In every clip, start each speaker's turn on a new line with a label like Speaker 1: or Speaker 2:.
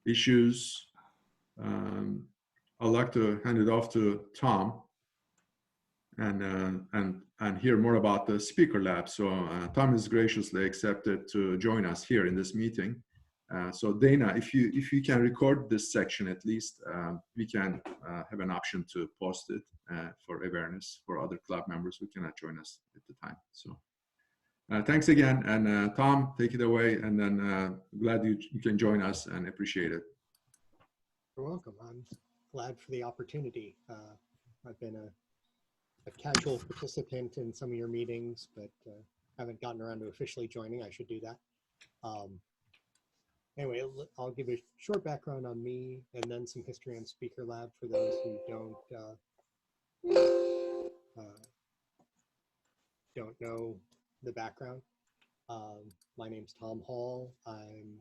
Speaker 1: issues, I'd like to hand it off to Tom and hear more about the SpeakerLab. So Tom has graciously accepted to join us here in this meeting. So Dana, if you can record this section at least, we can have an option to post it for awareness for other club members who cannot join us at the time. So thanks again, and Tom, take it away, and then glad you can join us and appreciate it.
Speaker 2: You're welcome. I'm glad for the opportunity. I've been a casual participant in some of your meetings, but haven't gotten around to officially joining. I should do that. Anyway, I'll give a short background on me and then some history on SpeakerLab for those who don't know the background. My name's Tom Hall. I'm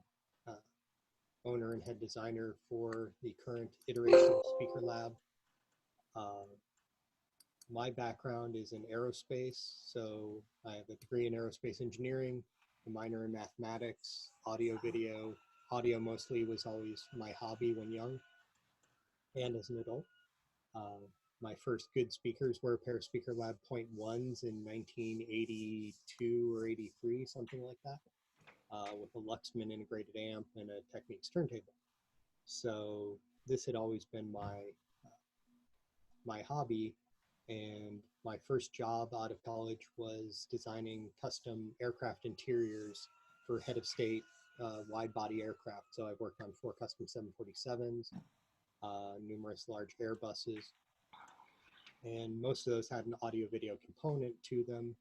Speaker 2: owner and head designer for the current iteration of SpeakerLab. My background is in aerospace, so I have a degree in aerospace engineering, a minor in mathematics, audio, video. Audio mostly was always my hobby when young and as an adult. My first good speakers were a pair of SpeakerLab .1s in 1982 or 83, something like that, with a Luxman integrated amp and a Technics turntable. So this had always been my hobby. And my first job out of college was designing custom aircraft interiors for head of state wide body aircraft. So I've worked on 4 custom 747s, numerous large Airbuses, and most of those had an audio video component to them.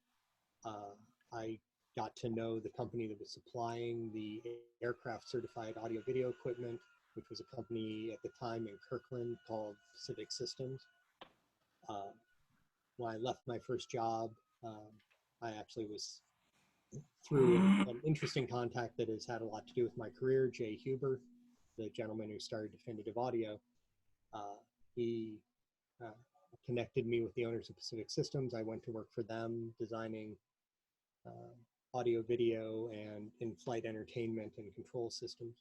Speaker 2: I got to know the company that was supplying the aircraft certified audio video equipment, which was a company at the time in Kirkland called Pacific Systems. When I left my first job, I actually was through an interesting contact that has had a lot to do with my career, Jay Huber, the gentleman who started Definitive Audio. He connected me with the owners of Pacific Systems. I went to work for them, designing audio, video, and in-flight entertainment and control systems.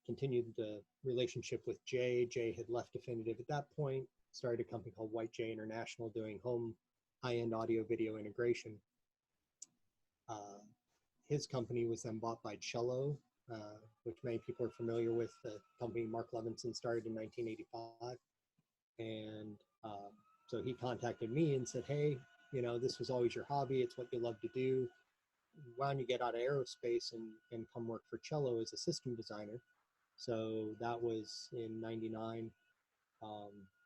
Speaker 2: Continued the relationship with Jay. Jay had left Definitive at that point, started a company called White J International doing home high-end audio video integration. His company was then bought by Cello, which many people are familiar with, the company Mark Levinson started in 1985. And so he contacted me and said, hey, you know, this was always your hobby. It's what you love to do. Why don't you get out of aerospace and come work for Cello as a system designer? So that was in 99.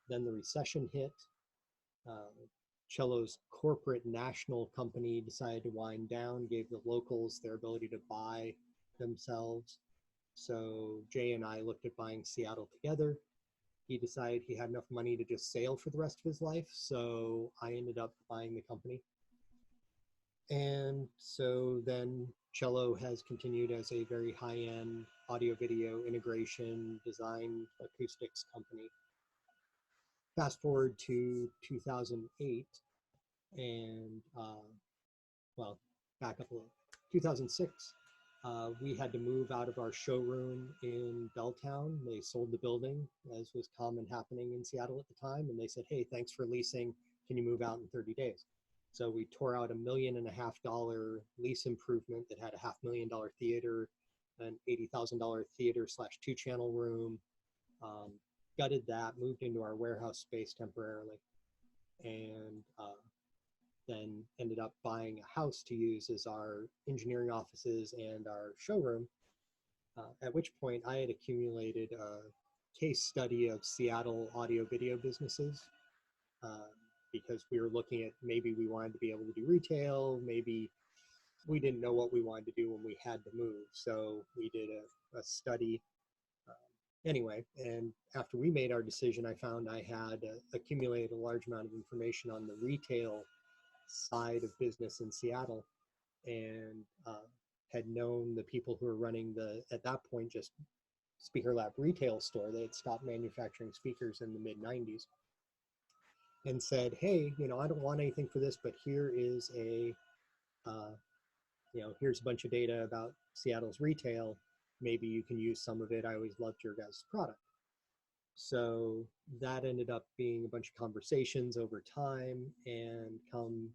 Speaker 2: Then the recession hit. Cello's corporate national company decided to wind down, gave the locals their ability to buy themselves. So Jay and I looked at buying Seattle together. He decided he had enough money to just sail for the rest of his life. So I ended up buying the company. And so then Cello has continued as a very high-end audio video integration design acoustics company. Fast forward to 2008 and well, back up a little. 2006, we had to move out of our showroom in Belltown. They sold the building, as was common happening in Seattle at the time. And they said, hey, thanks for leasing. Can you move out in 30 days? So we tore out $1.5 million lease improvement that had a $500,000 theater, an $80,000 theater / 2-channel room, gutted that, moved into our warehouse space temporarily, and then ended up buying a house to use as our engineering offices and our showroom, at which point I had accumulated a case study of Seattle audio video businesses, because we were looking at maybe we wanted to be able to do retail, maybe we didn't know what we wanted to do when we had to move. So we did a study anyway, and after we made our decision, I found I had accumulated a large amount of information on the retail side of business in Seattle, and had known the people who were running the, at that point, just SpeakerLab retail store. They had stopped manufacturing speakers in the mid-90s, and said, hey, you know, I don't want anything for this, but here is a, you know, here's a bunch of data about Seattle's retail. maybe you can use some of it. I always loved your guys' product. So that ended up being a bunch of conversations over time, and come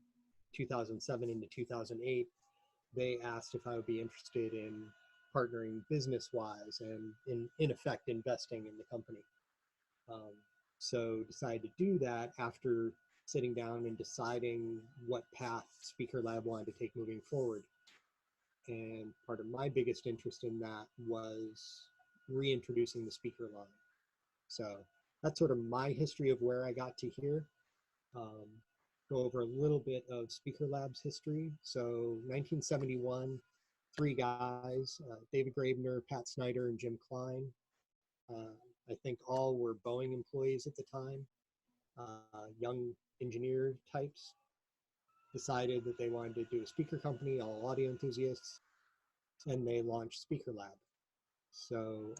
Speaker 2: 2007 into 2008, they asked if I would be interested in partnering business-wise and in effect investing in the company. So decided to do that after sitting down and deciding what path SpeakerLab wanted to take moving forward. And part of my biggest interest in that was reintroducing the speaker line. So that's sort of my history of where I got to here. Go over a little bit of SpeakerLab's history. So 1971, 3 guys, David Graebner, Pat Snyder, and Jim Klein. I think all were Boeing employees at the time, young engineer types, decided that they wanted to do a speaker company, all audio enthusiasts, and they launched SpeakerLab. So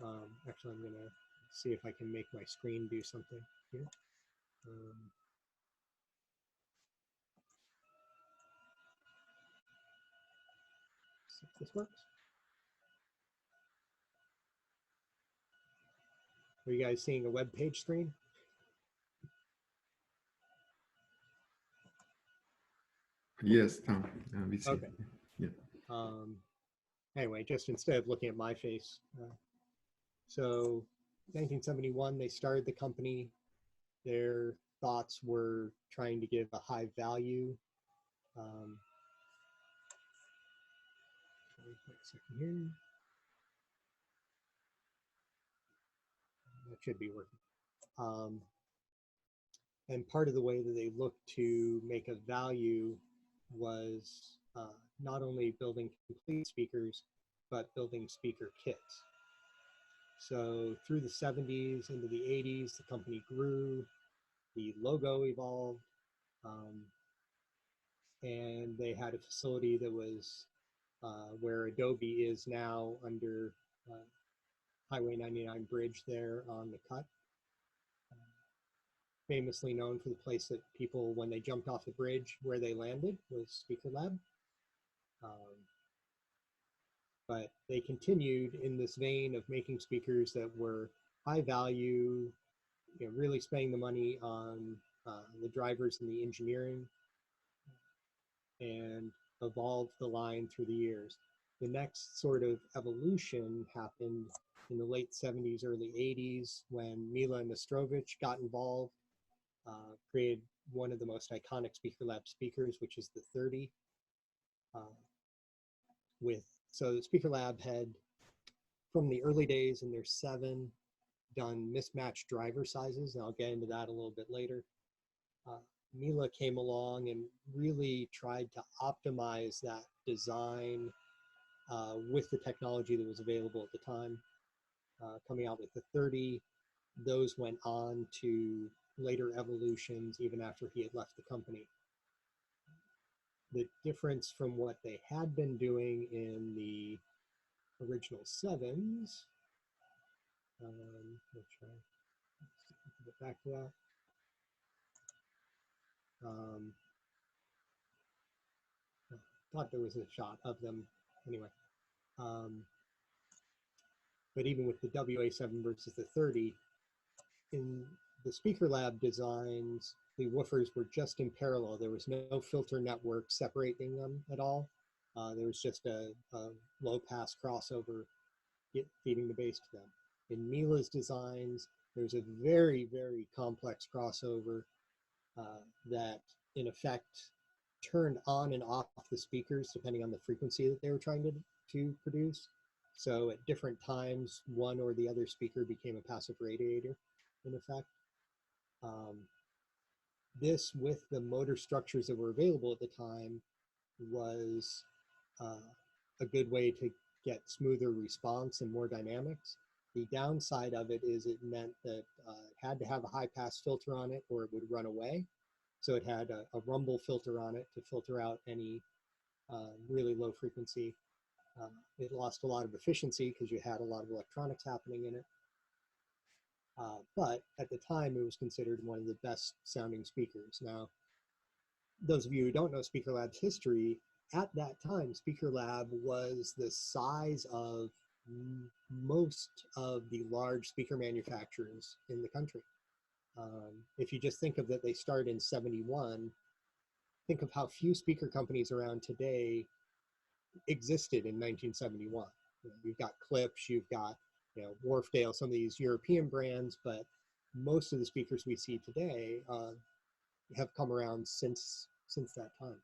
Speaker 2: actually, I'm gonna see if I can make my screen do something here. See if this works. Are you guys seeing a web page screen?
Speaker 1: Yes, Tom, we see.
Speaker 2: Okay.
Speaker 1: Yeah.
Speaker 2: Anyway, just instead of looking at my face. So 1971, they started the company. Their thoughts were trying to give a high value. Wait a second here. That should be working. And part of the way that they looked to make a value was not only building complete speakers, but building speaker kits. So through the 70s into the 80s, the company grew, the logo evolved, and they had a facility that was where Adobe is now under Highway 99 bridge there on the cut. Famously known for the place that people, when they jumped off the bridge, where they landed was SpeakerLab. But they continued in this vein of making speakers that were high value, really spending the money on the drivers and the engineering, and evolved the line through the years. The next sort of evolution happened in the late 70s, early 80s, when Mila Nastrovich got involved, created one of the most iconic SpeakerLab speakers, which is the 30. So SpeakerLab had, from the early days in their 7, done mismatched driver sizes, and I'll get into that a little bit later. Mila came along and really tried to optimize that design with the technology that was available at the time. Coming out with the 30, those went on to later evolutions even after he had left the company. The difference from what they had been doing in the original 7s, let's try to get back to that. I thought there was a shot of them anyway. But even with the WA7 versus the 30, in the SpeakerLab designs, the woofers were just in parallel. There was no filter network separating them at all. There was just a low pass crossover feeding the bass to them. In Mila's designs, there's a very, very complex crossover that in effect turned on and off the speakers depending on the frequency that they were trying to produce. So at different times, one or the other speaker became a passive radiator in effect. This, with the motor structures that were available at the time, was a good way to get smoother response and more dynamics. The downside of it is it meant that it had to have a high pass filter on it or it would run away. So it had a rumble filter on it to filter out any really low frequency. It lost a lot of efficiency because you had a lot of electronics happening in it. But at the time, it was considered one of the best sounding speakers. Now, those of you who don't know SpeakerLab's history, at that time, SpeakerLab was the size of most of the large speaker manufacturers in the country. If you just think of that, they started in 71, think of how few speaker companies around today existed in 1971. You've got Klipsch, you've got Wharfedale, some of these European brands, but most of the speakers we see today have come around since that time.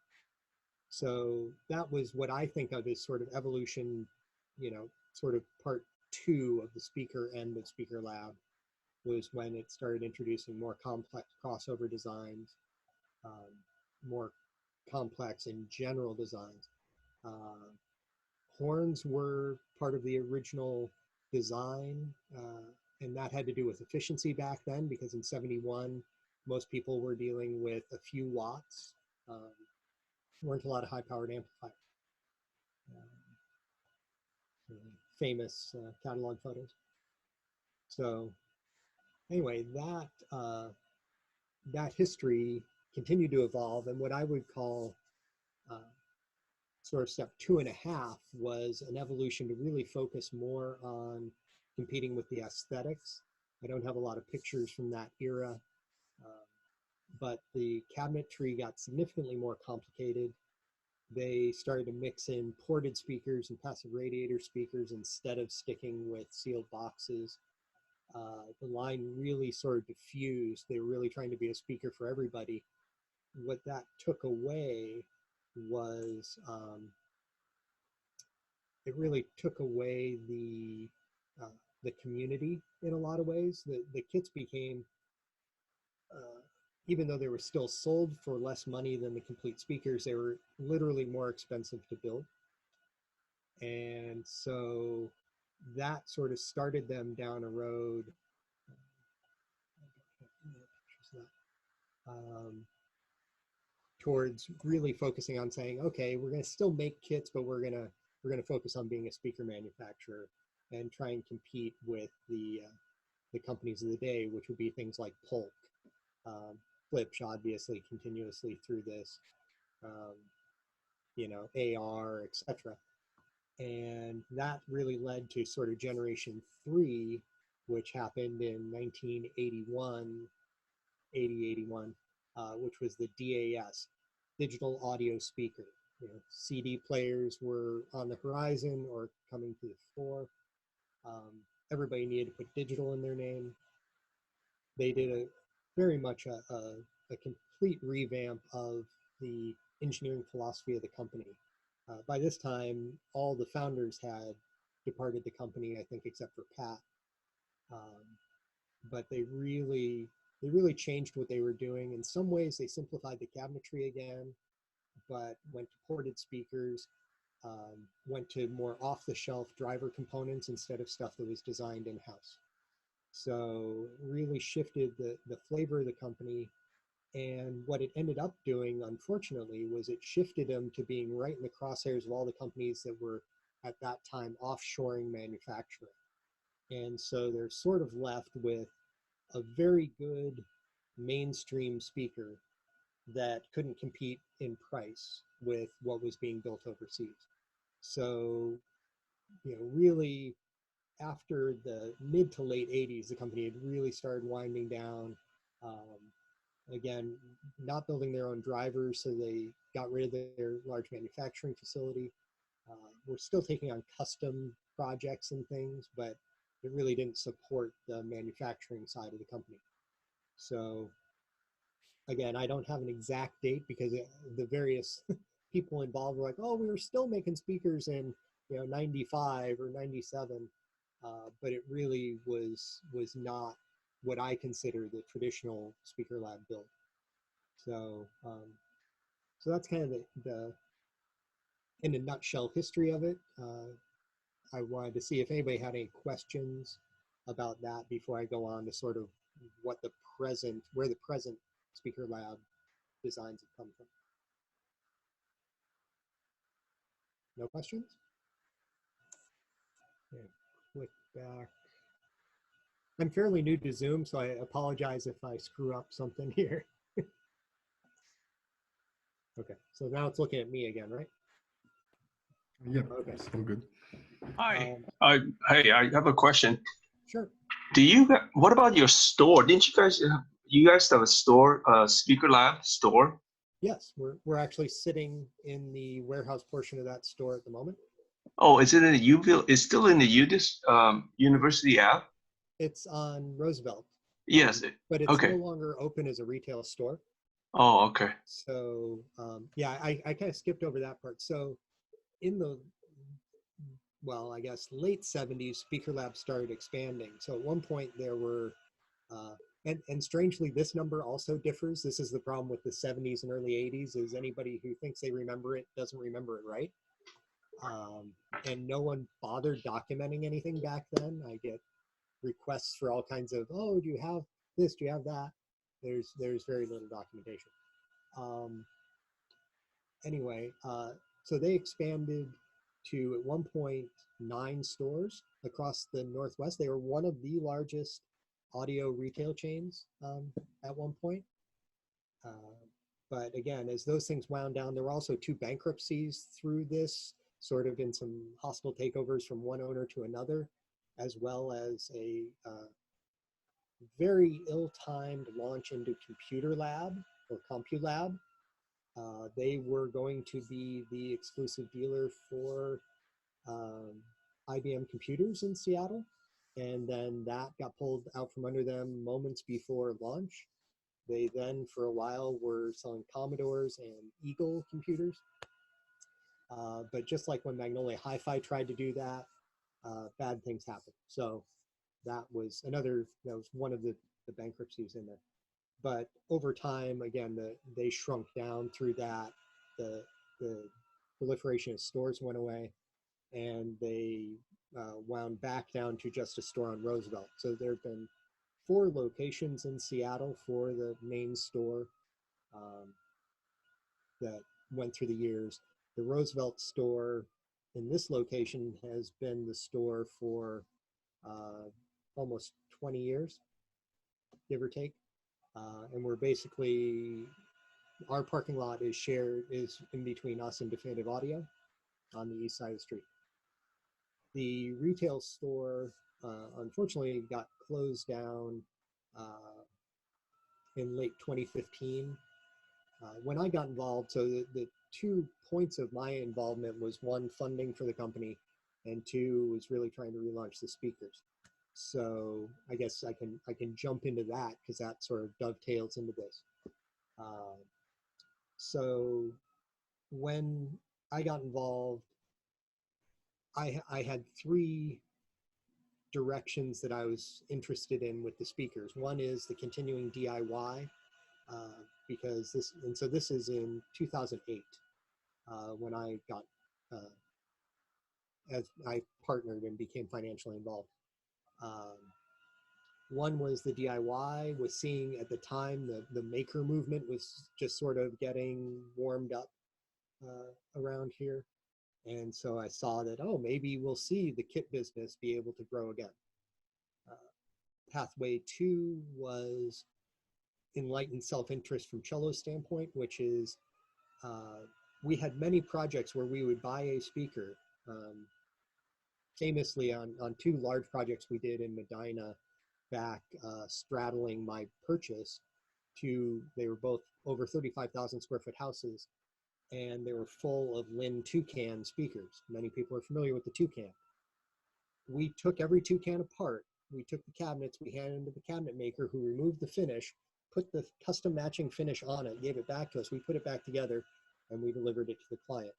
Speaker 2: So that was what I think of as sort of evolution, sort of part 2 of the speaker end of SpeakerLab, was when it started introducing more complex crossover designs, more complex and general designs. Horns were part of the original design, and that had to do with efficiency back then, because in 71, most people were dealing with a few watts. Weren't a lot of high-powered amplifiers. Famous catalog photos. So anyway, that history continued to evolve, and what I would call sort of step 2.5 was an evolution to really focus more on competing with the aesthetics. I don't have a lot of pictures from that era, but the cabinetry got significantly more complicated. They started to mix in ported speakers and passive radiator speakers instead of sticking with sealed boxes. The line really sort of diffused. They were really trying to be a speaker for everybody. What that took away was it really took away the community in a lot of ways. The kits became, even though they were still sold for less money than the complete speakers, they were literally more expensive to build. And so that sort of started them down a road towards really focusing on saying, okay, we're going to still make kits, but we're going to focus on being a speaker manufacturer and try and compete with the companies of the day, which would be things like Polk, Klipsch, obviously continuously through this, AR, etc. And that really led to sort of generation 3, which happened in 1981, 81, which was the DAS, digital audio speaker. CD players were on the horizon or coming to the fore. Everybody needed to put digital in their name. They did very much a complete revamp of the engineering philosophy of the company. By this time, all the founders had departed the company, I think, except for Pat. But they really changed what they were doing. In some ways, they simplified the cabinetry again, but went to ported speakers, went to more off-the-shelf driver components instead of stuff that was designed in-house. So really shifted the flavor of the company. And what it ended up doing, unfortunately, was it shifted them to being right in the crosshairs of all the companies that were at that time offshoring manufacturing. And so they're sort of left with a very good mainstream speaker that couldn't compete in price with what was being built overseas. So, really after the mid to late 80s, the company had really started winding down. Again, not building their own drivers, so they got rid of their large manufacturing facility. We're still taking on custom projects and things, but it really didn't support the manufacturing side of the company. So again, I don't have an exact date because the various people involved were like, oh, we were still making speakers in 95 or 97, but it really was not what I consider the traditional SpeakerLab build. So so that's kind of the in a nutshell history of it. I wanted to see if anybody had any questions about that before I go on to sort of where the present SpeakerLab designs have come from. No questions? Okay, click back. I'm fairly new to Zoom, so I apologize if I screw up something here. Okay, so now it's looking at me again, right?
Speaker 1: Yeah,
Speaker 2: Okay.
Speaker 1: it's all good.
Speaker 3: Hi. Hey, I have a question.
Speaker 2: Sure.
Speaker 3: What about your store? Didn't you guys have a store, SpeakerLab store?
Speaker 2: Yes, we're actually sitting in the warehouse portion of that store at the moment.
Speaker 3: Oh, is it in the Uville? It's still in the UDIS University app?
Speaker 2: It's on Roosevelt.
Speaker 3: Yes.
Speaker 2: But it's no
Speaker 3: Okay.
Speaker 2: longer open as a retail store.
Speaker 3: Oh, okay.
Speaker 2: So yeah, I kind of skipped over that part. So in the, well, I guess late 70s, SpeakerLab started expanding. So at one point there were, and strangely, this number also differs. This is the problem with the 70s and early 80s is anybody who thinks they remember it doesn't remember it right. And no one bothered documenting anything back then. I get requests for all kinds of, oh, do you have this? Do you have that? There's very little documentation. Anyway, so they expanded to at one point 9 stores across the Northwest. They were one of the largest audio retail chains at one point. But again, as those things wound down, there were also 2 bankruptcies through this, sort of in some hostile takeovers from one owner to another, as well as a very ill-timed launch into Computer Lab or CompuLab. They were going to be the exclusive dealer for IBM computers in Seattle. And then that got pulled out from under them moments before launch. They then, for a while, were selling Commodores and Eagle computers. But just like when Magnolia Hi-Fi tried to do that, bad things happened. So that was another, that was one of the bankruptcies in there. But over time, again, they shrunk down through that. The proliferation of stores went away, and they wound back down to just a store on Roosevelt. So there have been 4 locations in Seattle for the main store that went through the years. The Roosevelt store in this location has been the store for almost 20 years, give or take. And we're basically, our parking lot is in between us and Definitive Audio on the east side of the street. The retail store, unfortunately, got closed down in late 2015. When I got involved, so the 2 points of my involvement was 1, funding for the company, and 2 was really trying to relaunch the speakers. So I guess I can jump into that because that sort of dovetails into this. So when I got involved, I had 3 directions that I was interested in with the speakers. One is the continuing DIY, because this is in 2008 when I got, as I partnered and became financially involved. One was the DIY, was seeing at the time the maker movement was just sort of getting warmed up around here. And so I saw that, oh, maybe we'll see the kit business be able to grow again. Pathway 2 was enlightened self-interest from Cello's standpoint, which is we had many projects where we would buy a speaker. Famously on 2 large projects we did in Medina back straddling my purchase they were both over 35,000 square foot houses, and they were full of Lin Toucan speakers. Many people are familiar with the Toucan. We took every Toucan apart. We took the cabinets, we handed them to the cabinet maker who removed the finish, put the custom matching finish on it, gave it back to us. We put it back together and we delivered it to the client.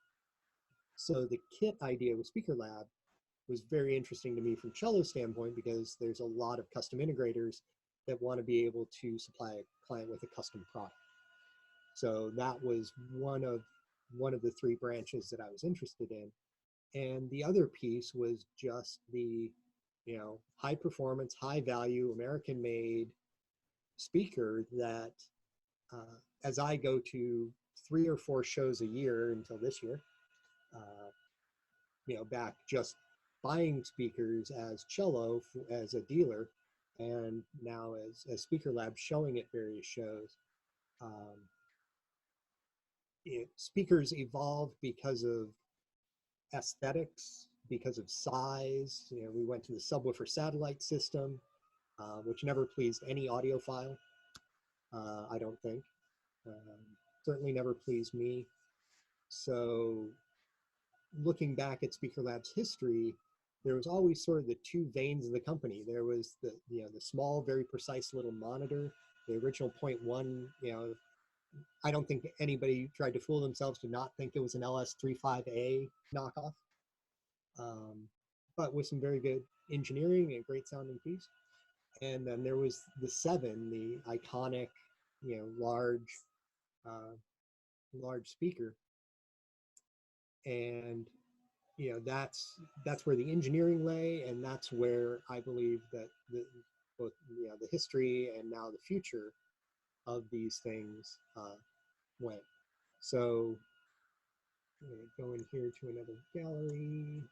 Speaker 2: So the kit idea with SpeakerLab was very interesting to me from Cello's standpoint because there's a lot of custom integrators that want to be able to supply a client with a custom product. So that was one of the 3 branches that I was interested in. And the other piece was just the, high performance, high value, American made speaker that as I go to 3 or 4 shows a year until this year, back just buying speakers as Cello as a dealer, and now as SpeakerLab showing at various shows. Speakers evolved because of aesthetics, because of size. You know, we went to the subwoofer satellite system, which never pleased any audiophile, I don't think. Certainly never pleased me. So looking back at SpeakerLab's history, there was always sort of the two veins of the company. There was the, you know, the small, very precise little monitor, the original .1, you know, I don't think anybody tried to fool themselves to not think it was an LS35A knockoff, but with some very good engineering and great sounding piece. And then there was the 7, the iconic, you know, large speaker. And you know, that's where the engineering lay, and that's where I believe that both, you know, the history and now the future of these things went. So I'm going to go in here to another gallery.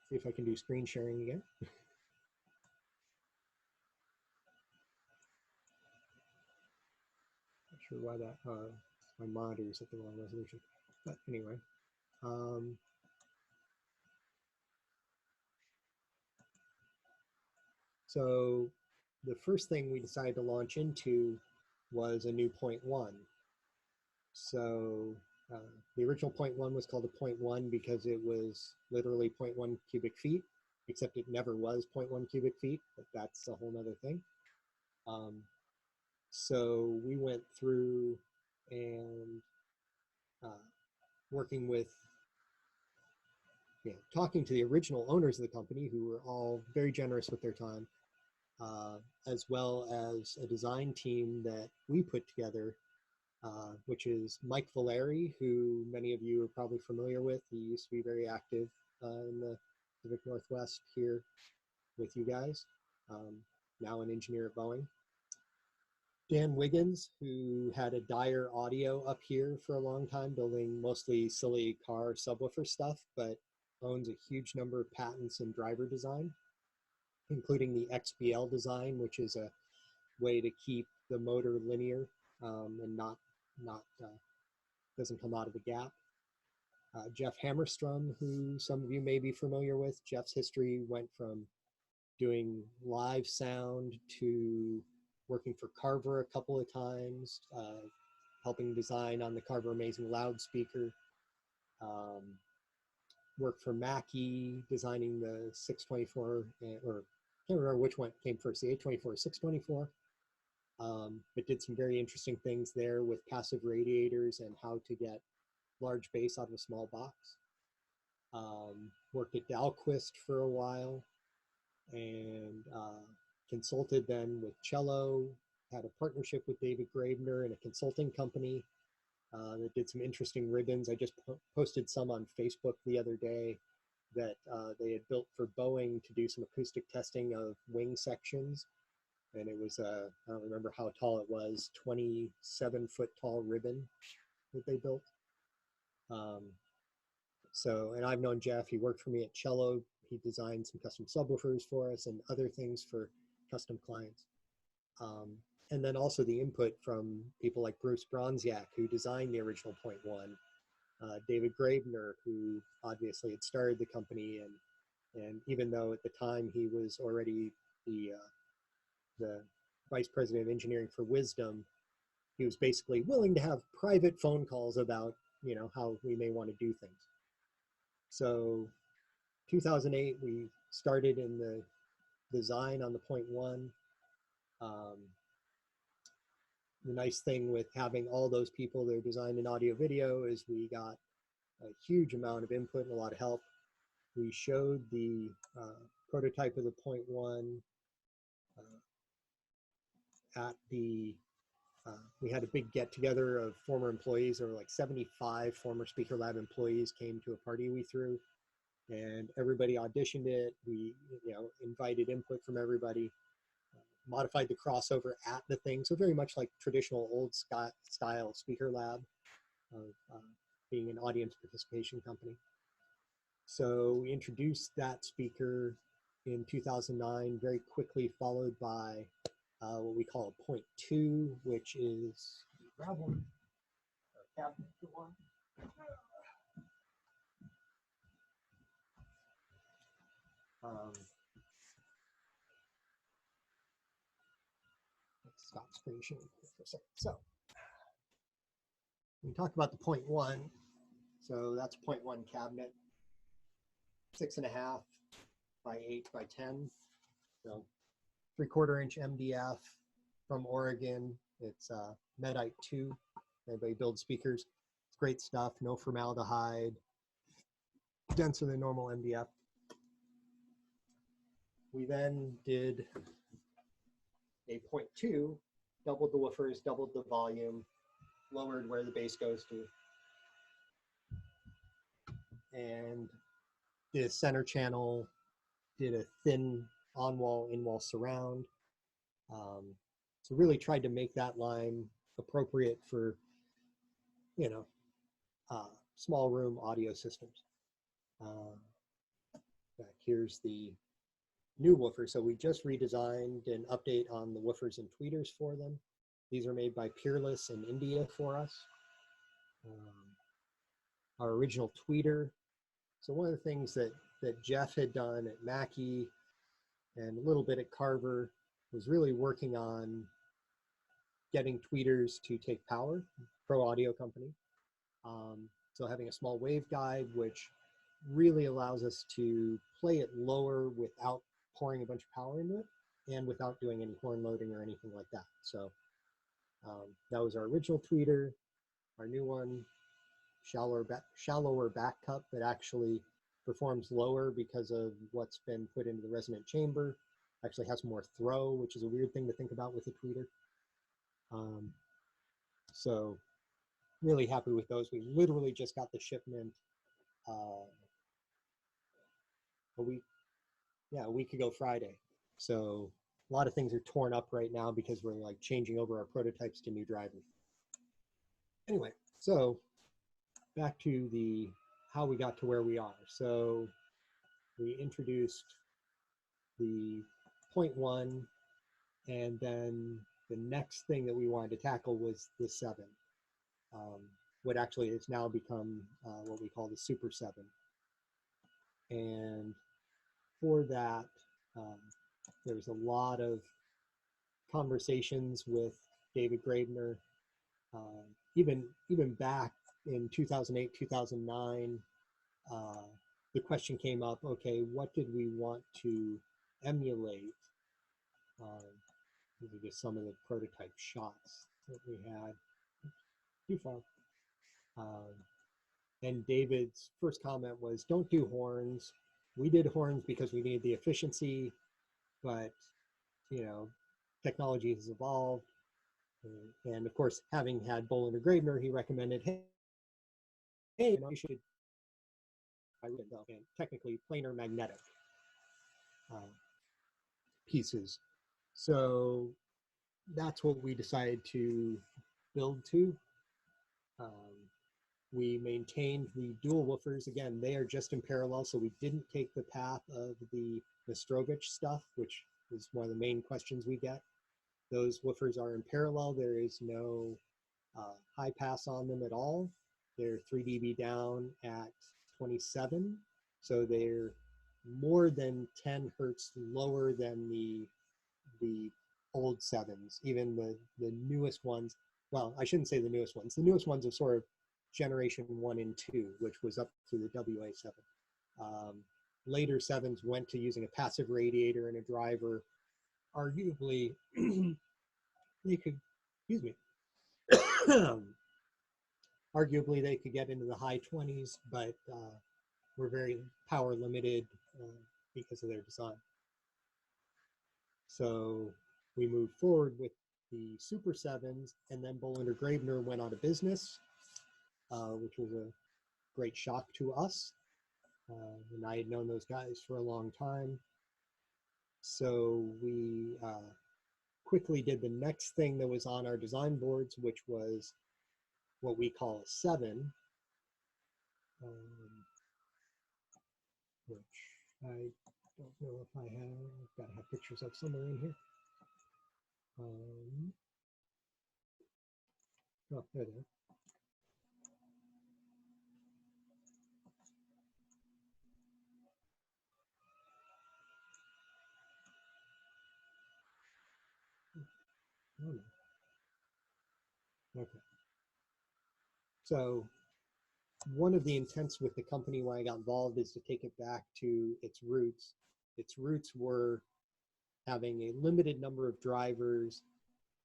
Speaker 2: See if I can do screen sharing again. Not sure why that my monitor is at the wrong resolution, but anyway. So the first thing we decided to launch into was a new .1. So the original .1 was called a .1 because it was literally 0.1 cubic feet, except it never was 0.1 cubic feet, but that's a whole nother thing. So we went through and working with, you know, talking to the original owners of the company, who were all very generous with their time, as well as a design team that we put together, which is Mike Valeri, who many of you are probably familiar with. He used to be very active in the Pacific Northwest here with you guys, now an engineer at Boeing. Dan Wiggins, who had a Dyer Audio up here for a long time, building mostly silly car subwoofer stuff, but owns a huge number of patents in driver design, including the XBL design, which is a way to keep the motor linear and not doesn't come out of the gap. Jeff Hammerstrom, who some of you may be familiar with. Jeff's history went from doing live sound to working for Carver a couple of times, helping design on the Carver Amazing loudspeaker. Worked for Mackie, designing the 624, or I can't remember which one came first, the 824 or 624. But did some very interesting things there with passive radiators and how to get large bass out of a small box. Worked at Dalquist for a while and consulted then with Cello, had a partnership with David Graebner and a consulting company that did some interesting ribbons. I just posted some on Facebook the other day that they had built for Boeing to do some acoustic testing of wing sections. And it was, I don't remember how tall it was, 27-foot tall ribbon that they built. So, and I've known Jeff, he worked for me at Cello. He designed some custom subwoofers for us and other things for custom clients. And then also the input from people like Bruce Bronziak, who designed the original .1, David Graebner, who obviously had started the company, and even though at the time he was already the vice president of engineering for Wisdom, he was basically willing to have private phone calls about, you know, how we may want to do things. So 2008, we started in the design on the .1. The nice thing with having all those people that are designed in audio video is we got a huge amount of input and a lot of help. We showed the prototype of the .1 at the, we had a big get together of former employees. There were like 75 former SpeakerLab employees came to a party we threw, and everybody auditioned it. We, you know, invited input from everybody, modified the crossover at the thing. So very much like traditional old style SpeakerLab of being an audience participation company. So we introduced that speaker in 2009, very quickly followed by what we call a .2, which is, grab one, cabinet to one. Let's stop screen sharing for a second. So we talked about the 0.1. So that's a 0.1 cabinet, 6.5 by 8 by 10. So 3/4 inch MDF from Oregon. It's Medite 2. Everybody builds speakers. It's great stuff. No formaldehyde. Denser than normal MDF. We then did a 0.2, doubled the woofers, doubled the volume, lowered where the bass goes to, and did a center channel, did a thin on-wall, in-wall surround. So really tried to make that line appropriate for, you know, small room audio systems. Back here's the new woofer. So we just redesigned an update on the woofers and tweeters for them. These are made by Peerless in India for us. Our original tweeter. So one of the things that Jeff had done at Mackie and a little bit at Carver was really working on getting tweeters to take power, pro audio company. So having a small waveguide, which really allows us to play it lower without pouring a bunch of power into it and without doing any horn loading or anything like that. So that was our original tweeter. Our new one, shallower back cup that actually performs lower because of what's been put into the resonant chamber. Actually has more throw, which is a weird thing to think about with a tweeter. So really happy with those. We literally just got the shipment a week ago Friday. So a lot of things are torn up right now because we're like changing over our prototypes to new drivers. Anyway, so back to the how we got to where we are. So we introduced the 0.1, and then the next thing that we wanted to tackle was the 7. What actually has now become what we call the Super 7. And for that, there was a lot of conversations with David Graebner, even back in 2008, 2009, the question came up, okay, what did we want to emulate? These are just some of the prototype shots that we had. Too far. And David's first comment was, don't do horns. We did horns because we needed the efficiency, but you know, technology has evolved. And of course, having had Bollinger Graebner, he recommended, hey, you know, you should, and technically planar magnetic pieces. So that's what we decided to build to. We maintained the dual woofers. Again, they are just in parallel, so we didn't take the path of the Nostrovich stuff, which is one of the main questions we get. Those woofers are in parallel. There is no high pass on them at all. They're 3 dB down at 27, so they're more than 10 hertz lower than the old 7s, even the newest ones. Well, I shouldn't say the newest ones. The newest ones are sort of generation 1 and 2, which was up through the WA7. Later 7s went to using a passive radiator and a driver. Arguably, they could, excuse me, arguably they could get into the high 20s, but were very power limited because of their design. So we moved forward with the Super 7s, and then Bollinger Graebner went out of business, which was a great shock to us. And I had known those guys for a long time. So we quickly did the next thing that was on our design boards, which was what we call a 7, which I don't know if I have. I've got to have pictures of somewhere in here. Oh, there they are. Oh, no. Okay. So one of the intents with the company when I got involved is to take it back to its roots. Its roots were having a limited number of drivers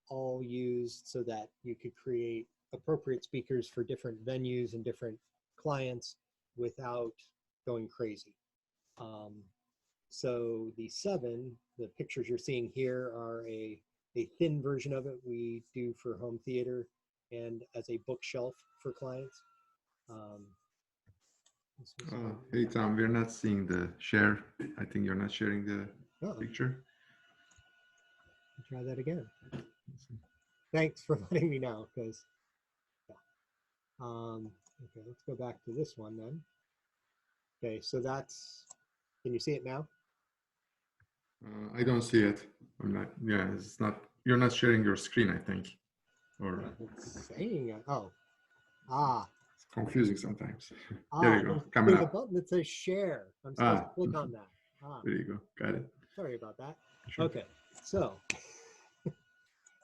Speaker 2: all used so that you could create appropriate speakers for different venues and different clients without going crazy. So the 7, the pictures you're seeing here are a thin version of it we do for home theater and as a bookshelf for clients.
Speaker 1: Hey Tom, we're not seeing the share. I think you're not sharing the picture.
Speaker 2: Try that again. Thanks for letting me know, because okay, let's go back to this one then. Okay, so that's, can you see it now?
Speaker 1: I don't see it. I'm not, yeah, it's not, you're not sharing your screen, I think. Or
Speaker 2: it's saying,
Speaker 1: it's confusing sometimes. There you go, coming
Speaker 2: there's
Speaker 1: up.
Speaker 2: a button that says share. I'm supposed to click on that.
Speaker 1: There you go, got it.
Speaker 2: Sorry about that.
Speaker 1: Sure.
Speaker 2: Okay, so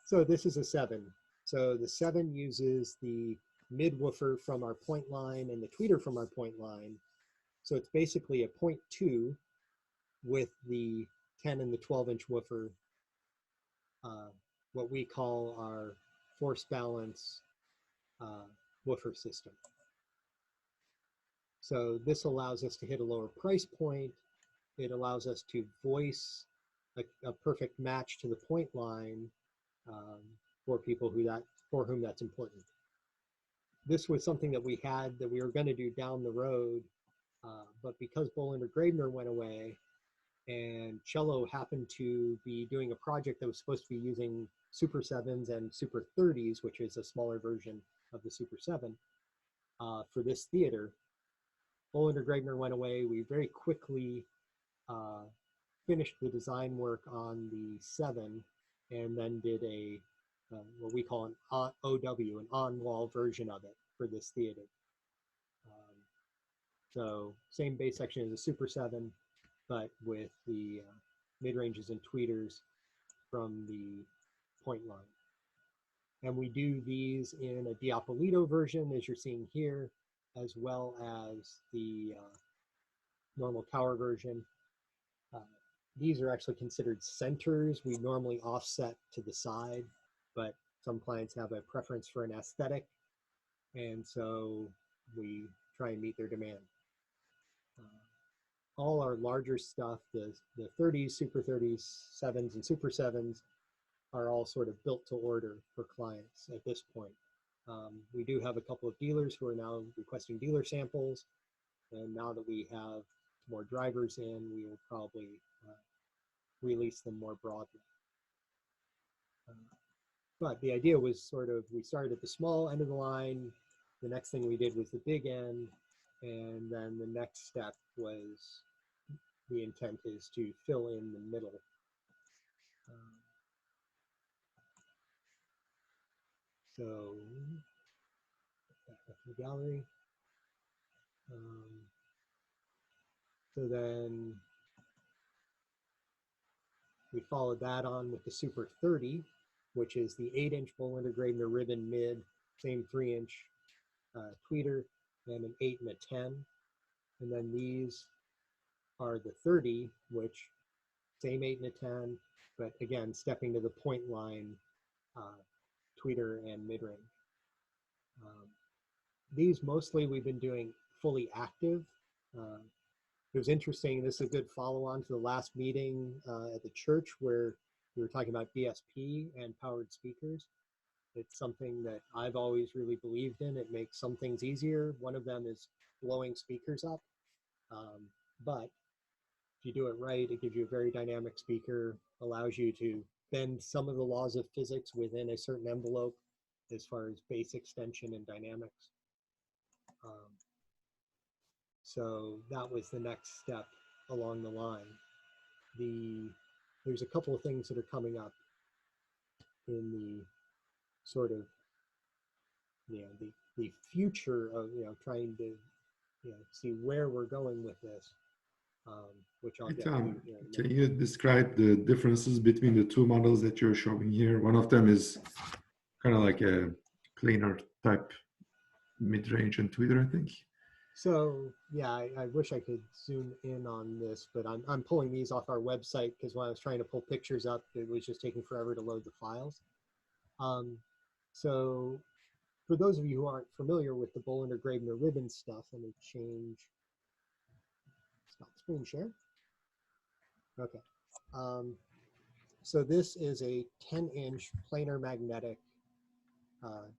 Speaker 2: so this is a 7. So the 7 uses the mid-woofer from our point line and the tweeter from our point line. So it's basically a 0.2 with the 10 and the 12-inch woofer, what we call our force balance woofer system. So this allows us to hit a lower price point. It allows us to voice a perfect match to the point line for people for whom that's important. This was something that we were going to do down the road, but because Bollinger-Graebner went away and Cello happened to be doing a project that was supposed to be using Super 7s and Super 30s, which is a smaller version of the Super 7, for this theater, Bollinger-Graebner went away. We very quickly finished the design work on the 7 and then did a what we call an OW, an on-wall version of it for this theater. So same bass section as a Super 7, but with the mid-ranges and tweeters from the point line. And we do these in a Diapolito version, as you're seeing here, as well as the normal tower version. These are actually considered centers. We normally offset to the side, but some clients have a preference for an aesthetic, and so we try and meet their demand. All our larger stuff, the 30s, Super 30s, 7s, and Super 7s are all sort of built to order for clients at this point. We do have a couple of dealers who are now requesting dealer samples, and now that we have more drivers in, we will probably release them more broadly. But the idea was sort of, we started at the small end of the line, the next thing we did was the big end, and then the next step was, the intent is to fill in the middle. So, back up to the gallery. So then we followed that on with the Super 30, which is the 8-inch Bollinger-Graebner ribbon mid, same 3-inch tweeter, and an 8 and a 10. And then these are the 30, which same 8 and a 10, but again, stepping to the point line tweeter and mid-range. These mostly we've been doing fully active. It was interesting, this is a good follow-on to the last meeting at the church where we were talking about DSP and powered speakers. It's something that I've always really believed in. It makes some things easier. One of them is blowing speakers up. But if you do it right, it gives you a very dynamic speaker, allows you to bend some of the laws of physics within a certain envelope as far as bass extension and dynamics. So that was the next step along the line. There's a couple of things that are coming up in the sort of, the future of, trying to, see where we're going with this. which I'll
Speaker 1: Hey,
Speaker 2: get
Speaker 1: Tom,
Speaker 2: to here in a
Speaker 1: can
Speaker 2: minute.
Speaker 1: you describe the differences between the two models that you're showing here? One of them is kind of like a planar type mid-range and tweeter, I think.
Speaker 2: So yeah, I wish I could zoom in on this, but I'm pulling these off our website because when I was trying to pull pictures up, it was just taking forever to load the files. So for those of you who aren't familiar with the Bollinger Grabner ribbon stuff, let me change, stop screen share. Okay. So this is a 10-inch planar magnetic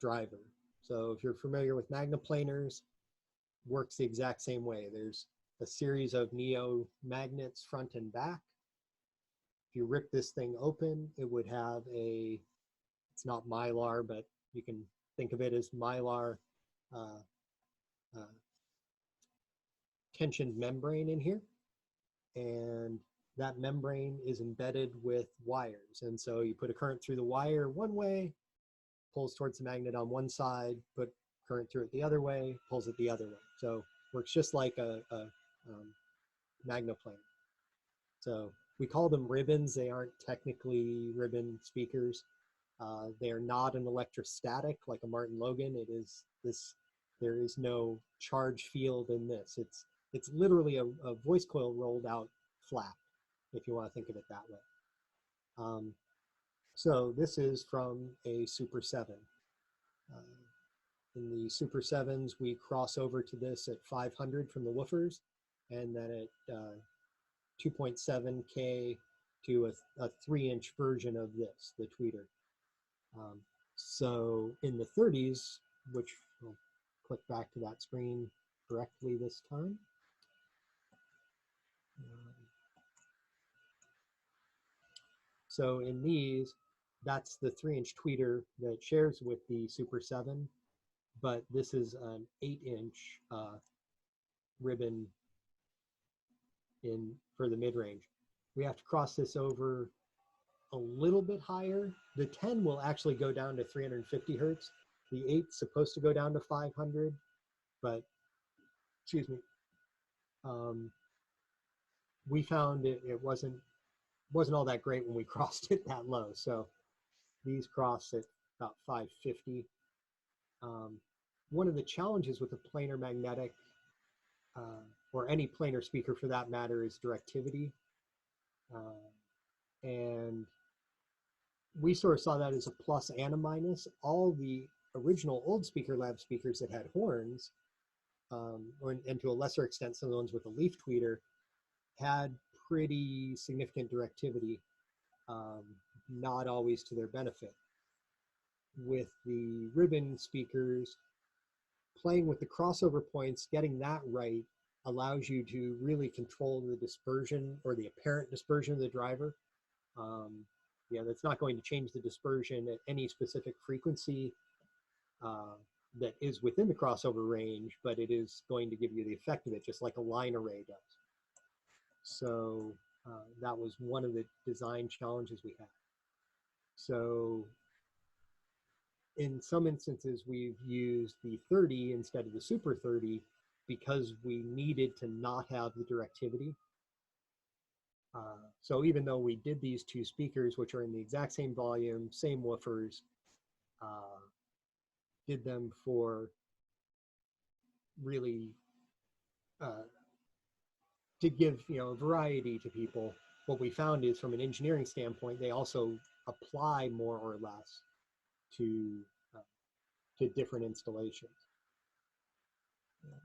Speaker 2: driver. So if you're familiar with magneplaners, works the exact same way. There's a series of neo magnets front and back. If you rip this thing open, it would have a, it's not mylar, but you can think of it as mylar tensioned membrane in here. And that membrane is embedded with wires. And so you put a current through the wire one way, pulls towards the magnet on one side, put current through it the other way, pulls it the other way. So works just like a magneplaner. So we call them ribbons. They aren't technically ribbon speakers. They are not an electrostatic like a Martin Logan. It is this. There is no charge field in this. It's literally a voice coil rolled out flat, if you want to think of it that way. So this is from a Super 7. In the Super 7s, we cross over to this at 500 from the woofers, and then at 2.7K to a 3-inch version of this, the tweeter. So in the 30s, which I'll click back to that screen correctly this time. So in these, that's the 3-inch tweeter that shares with the Super 7, but this is an 8-inch ribbon for the mid-range. We have to cross this over a little bit higher. The 10 will actually go down to 350 hertz. The 8's supposed to go down to 500, but excuse me. We found it wasn't all that great when we crossed it that low. So these cross at about 550. One of the challenges with a planar magnetic or any planar speaker for that matter is directivity. And we sort of saw that as a plus and a minus. All the original old SpeakerLab speakers that had horns, and to a lesser extent some of the ones with a leaf tweeter, had pretty significant directivity, not always to their benefit. With the ribbon speakers, playing with the crossover points, getting that right allows you to really control the dispersion or the apparent dispersion of the driver. Yeah, that's not going to change the dispersion at any specific frequency that is within the crossover range, but it is going to give you the effect of it, just like a line array does. So that was one of the design challenges we had. So in some instances, we've used the 30 instead of the Super 30 because we needed to not have the directivity. So even though we did these two speakers, which are in the exact same volume, same woofers, did them for really to give variety to people. What we found is, from an engineering standpoint, they also apply more or less to different installations.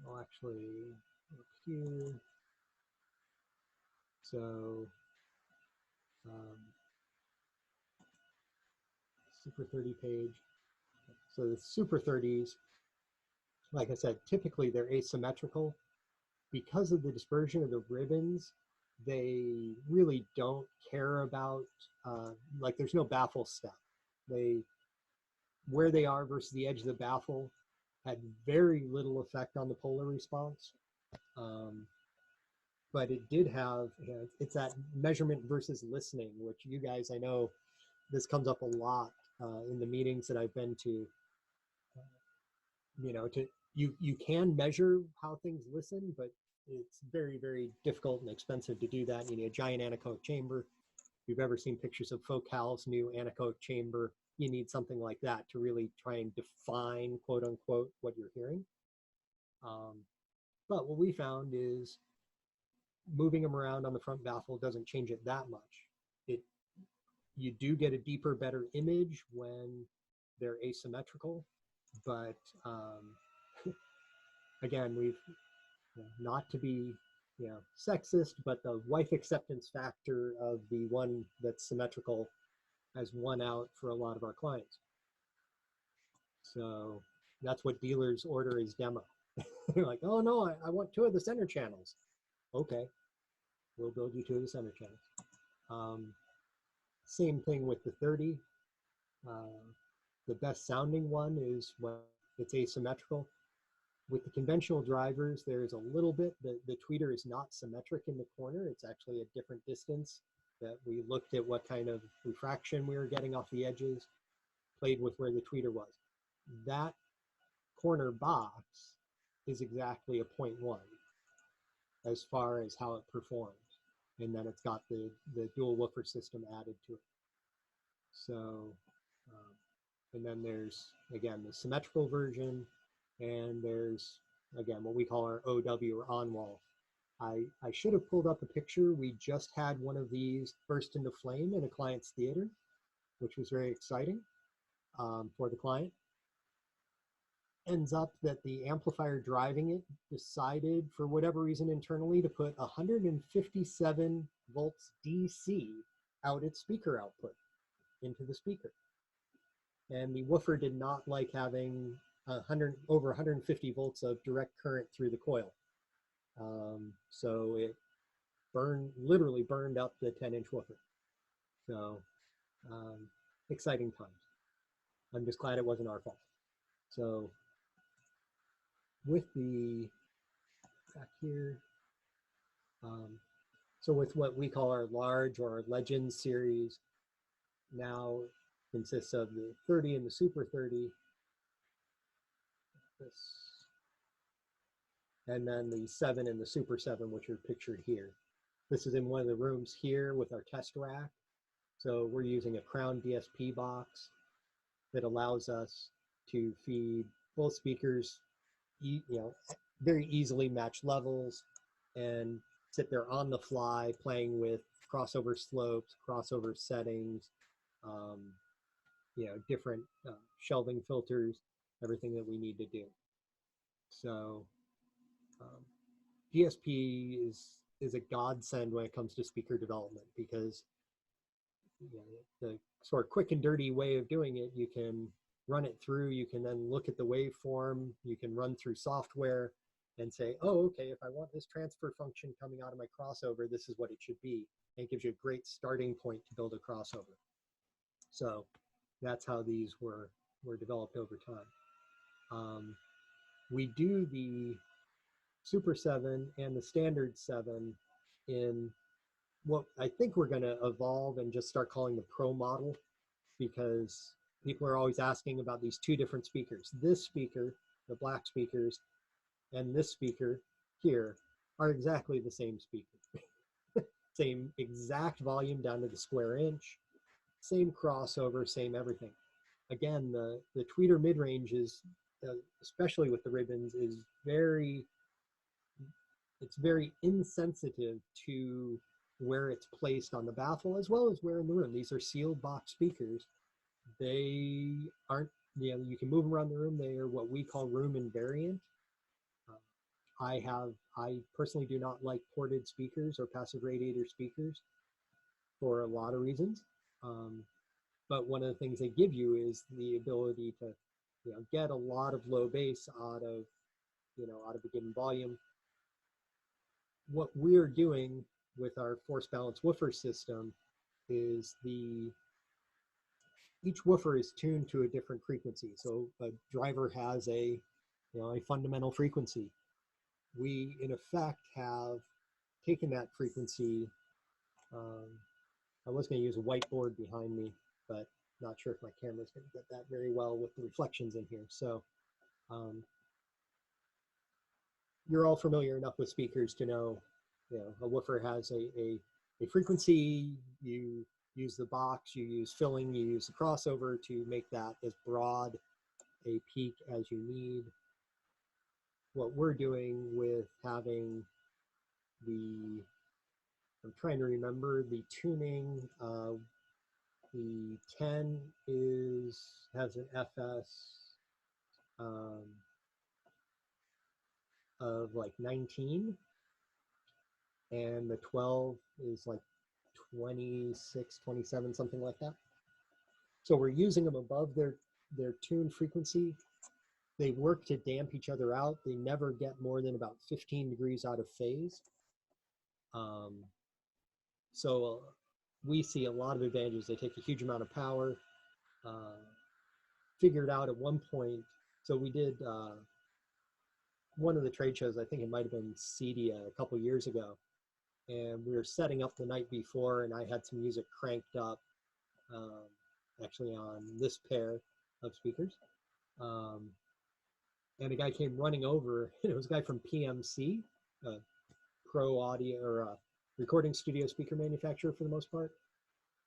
Speaker 2: I'll actually look here. So Super 30 page. So the Super 30s, like I said, typically they're asymmetrical. Because of the dispersion of the ribbons, they really don't care about, like there's no baffle step. Where they are versus the edge of the baffle had very little effect on the polar response. But it did have, it's that measurement versus listening, which you guys, I know this comes up a lot in the meetings that I've been to. You can measure how things listen, but it's very, very difficult and expensive to do that. You need a giant anechoic chamber. If you've ever seen pictures of Focal's new anechoic chamber, you need something like that to really try and define, quote unquote, what you're hearing. But what we found is moving them around on the front baffle doesn't change it that much. You do get a deeper, better image when they're asymmetrical, but again, we've, not to be, sexist, but the wife acceptance factor of the one that's symmetrical has won out for a lot of our clients. So that's what dealers order as demo. They're like, oh no, I want 2 of the center channels. Okay, we'll build you 2 of the center channels. Same thing with the 30. The best sounding one is when it's asymmetrical. With the conventional drivers, there's a little bit, the tweeter is not symmetric in the corner. It's actually a different distance that we looked at what kind of refraction we were getting off the edges, played with where the tweeter was. That corner box is exactly a 0.1 as far as how it performs. And then it's got the dual woofer system added to it. So, and then there's, again, the symmetrical version, and there's, again, what we call our OW or on-wall. I should have pulled up a picture. We just had one of these burst into flame in a client's theater, which was very exciting for the client. Ends up that the amplifier driving it decided, for whatever reason internally, to put 157 volts DC out its speaker output into the speaker. And the woofer did not like having over 150 volts of direct current through the coil. So it literally burned up the 10-inch woofer. So exciting times. I'm just glad it wasn't our fault. So with the back here, so with what we call our large or our Legends series, now consists of the 30 and the Super 30, and then the 7 and the Super 7, which are pictured here. This is in one of the rooms here with our test rack. So we're using a Crown DSP box that allows us to feed both speakers, very easily match levels and sit there on the fly playing with crossover slopes, crossover settings, different shelving filters, everything that we need to do. So DSP is a godsend when it comes to speaker development, because the sort of quick and dirty way of doing it, you can run it through, you can then look at the waveform, you can run through software and say, oh, okay, if I want this transfer function coming out of my crossover, this is what it should be. And it gives you a great starting point to build a crossover. So that's how these were developed over time. We do the Super 7 and the Standard 7 in what I think we're going to evolve and just start calling the Pro model, because people are always asking about these 2 different speakers. This speaker, the black speakers, and this speaker here are exactly the same speaker. Same exact volume down to the square inch, same crossover, same everything. Again, the tweeter mid-range is, especially with the ribbons, is very insensitive to where it's placed on the baffle as well as where in the room. These are sealed box speakers. They aren't, you can move them around the room. They are what we call room invariant. I personally do not like ported speakers or passive radiator speakers for a lot of reasons. But one of the things they give you is the ability to, get a lot of low bass out of a given volume. What we're doing with our force balance woofer system is each woofer is tuned to a different frequency. So a driver has a fundamental frequency. We, in effect, have taken that frequency. I was going to use a whiteboard behind me, but not sure if my camera's going to get that very well with the reflections in here. So you're all familiar enough with speakers to know, a woofer has a frequency. You use the box, you use filling, you use the crossover to make that as broad a peak as you need. What we're doing with having the, I'm trying to remember the tuning. The 10 has an FS of like 19, and the 12 is like 26, 27, something like that. So we're using them above their tune frequency. They work to damp each other out. They never get more than about 15 degrees out of phase. So we see a lot of advantages. They take a huge amount of power. Figured out at one point, so we did one of the trade shows, I think it might have been CEDIA a couple years ago, and we were setting up the night before, and I had some music cranked up, actually on this pair of speakers. And a guy came running over, and it was a guy from PMC, pro audio or recording studio speaker manufacturer for the most part.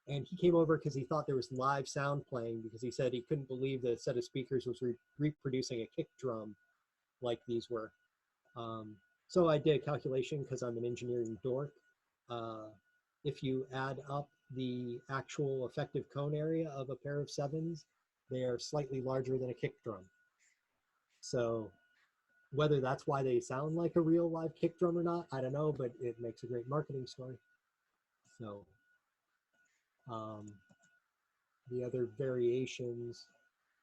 Speaker 2: And he came over because he thought there was live sound playing, because he said he couldn't believe the set of speakers was reproducing a kick drum like these were. So I did a calculation because I'm an engineering dork. If you add up the actual effective cone area of a pair of sevens, they are slightly larger than a kick drum. So whether that's why they sound like a real live kick drum or not, I don't know, but it makes a great marketing story. So the other variations,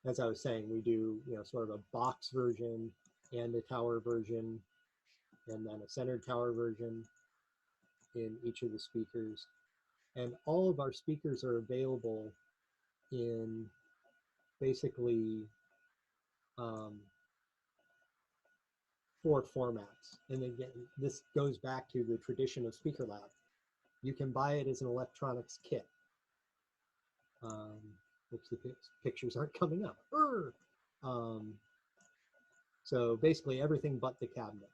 Speaker 2: as I was saying, we do, sort of a box version and a tower version, and then a centered tower version in each of the speakers. And all of our speakers are available in basically 4 formats. And again, this goes back to the tradition of SpeakerLab. You can buy it as an electronics kit. Which the pictures aren't coming up. So basically everything but the cabinet.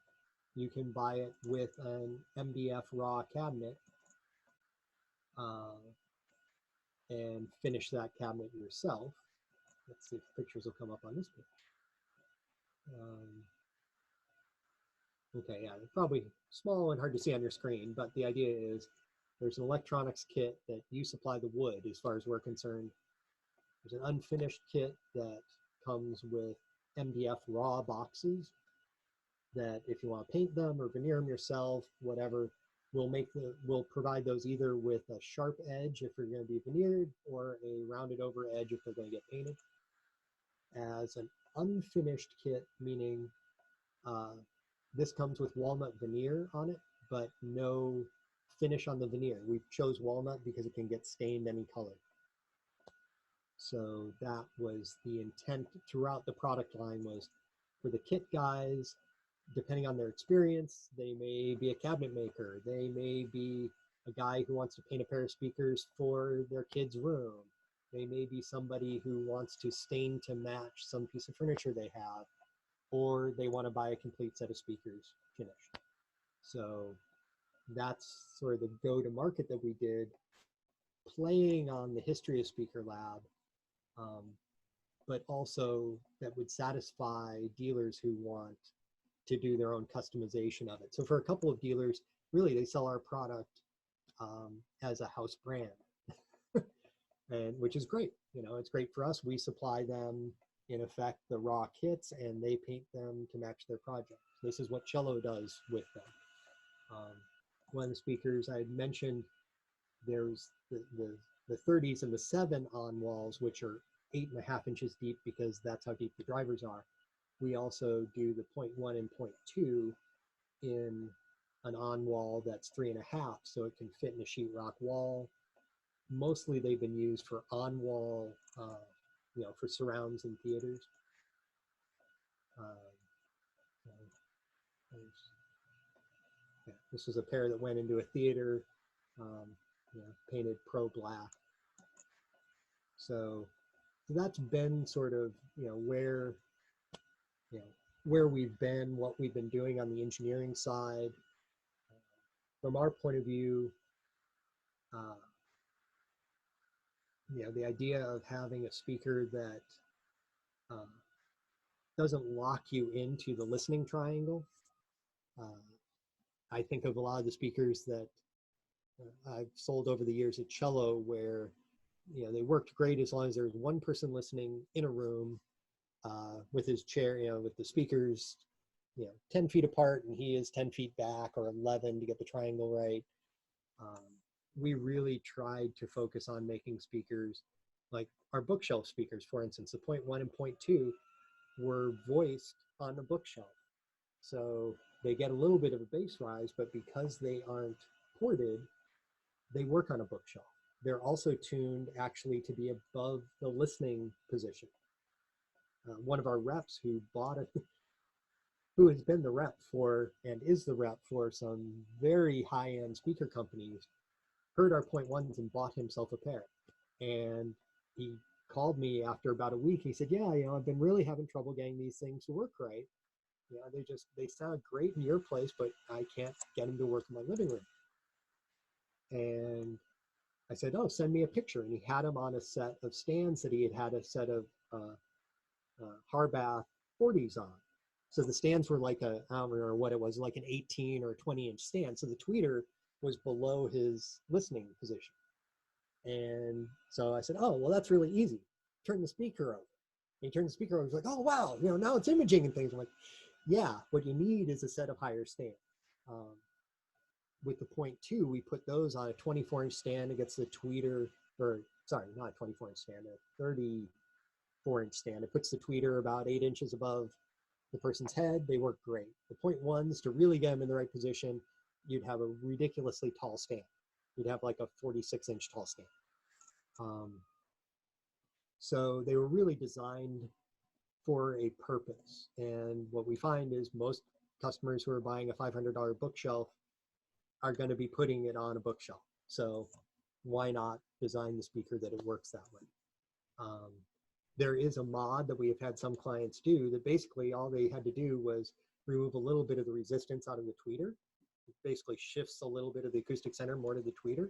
Speaker 2: You can buy it with an MDF raw cabinet and finish that cabinet yourself. Let's see if pictures will come up on this page. Okay, yeah, they're probably small and hard to see on your screen, but the idea is there's an electronics kit that you supply the wood as far as we're concerned. There's an unfinished kit that comes with MDF raw boxes that if you want to paint them or veneer them yourself, whatever, we'll provide those either with a sharp edge if they're going to be veneered or a rounded over edge if they're going to get painted. As an unfinished kit, meaning this comes with walnut veneer on it, but no finish on the veneer. We chose walnut because it can get stained any color. So that was the intent throughout the product line, was for the kit guys, depending on their experience, they may be a cabinet maker. They may be a guy who wants to paint a pair of speakers for their kid's room. They may be somebody who wants to stain to match some piece of furniture they have, or they want to buy a complete set of speakers finished. So that's sort of the go-to-market that we did, playing on the history of SpeakerLab, but also that would satisfy dealers who want to do their own customization of it. So for a couple of dealers, really they sell our product as a house brand, and which is great. It's great for us. We supply them, in effect, the raw kits, and they paint them to match their project. This is what Cello does with them. One of the speakers I had mentioned, there's the 30s and the 7 on walls, which are 8.5 inches deep because that's how deep the drivers are. We also do the 0.1 and 0.2 in an on wall that's 3.5, so it can fit in a sheetrock wall. Mostly they've been used for on wall, for surrounds in theaters. Yeah, this was a pair that went into a theater, painted pro black. So that's been sort of, where, where we've been, what we've been doing on the engineering side. From our point of view, the idea of having a speaker that doesn't lock you into the listening triangle. I think of a lot of the speakers that I've sold over the years at Cello, where they worked great as long as there was one person listening in a room with his chair, with the speakers 10 feet apart, and he is 10 feet back, or 11 to get the triangle right. We really tried to focus on making speakers like our bookshelf speakers, for instance. The point 1 and point 2 were voiced on the bookshelf. So they get a little bit of a bass rise, but because they aren't ported, they work on a bookshelf. They're also tuned actually to be above the listening position. One of our reps who bought it, who has been the rep for and is the rep for some very high-end speaker companies, heard our point 1s and bought himself a pair. And he called me after about a week. He said, yeah, I've been really having trouble getting these things to work right. They sound great in your place, but I can't get them to work in my living room. And I said, oh, send me a picture. And he had them on a set of stands that he had a set of Harbath 40s on. So the stands were like I don't remember what it was, like an 18 or 20-inch stand. So the tweeter was below his listening position. And so I said, oh, well, that's really easy. Turn the speaker over. And he turned the speaker over. He's like, oh, wow, now it's imaging and things. I'm like, yeah, what you need is a set of higher stands. With the point 2, we put those on a 24-inch stand against the tweeter, or sorry, not a 24-inch stand, a 34-inch stand. It puts the tweeter about 8 inches above the person's head. They work great. The point 1s, to really get them in the right position, you'd have a ridiculously tall stand. You'd have like a 46-inch tall stand. So they were really designed for a purpose. And what we find is most customers who are buying a $500 bookshelf are going to be putting it on a bookshelf. So why not design the speaker that it works that way? There is a mod that we have had some clients do that basically all they had to do was remove a little bit of the resistance out of the tweeter. It basically shifts a little bit of the acoustic center more to the tweeter.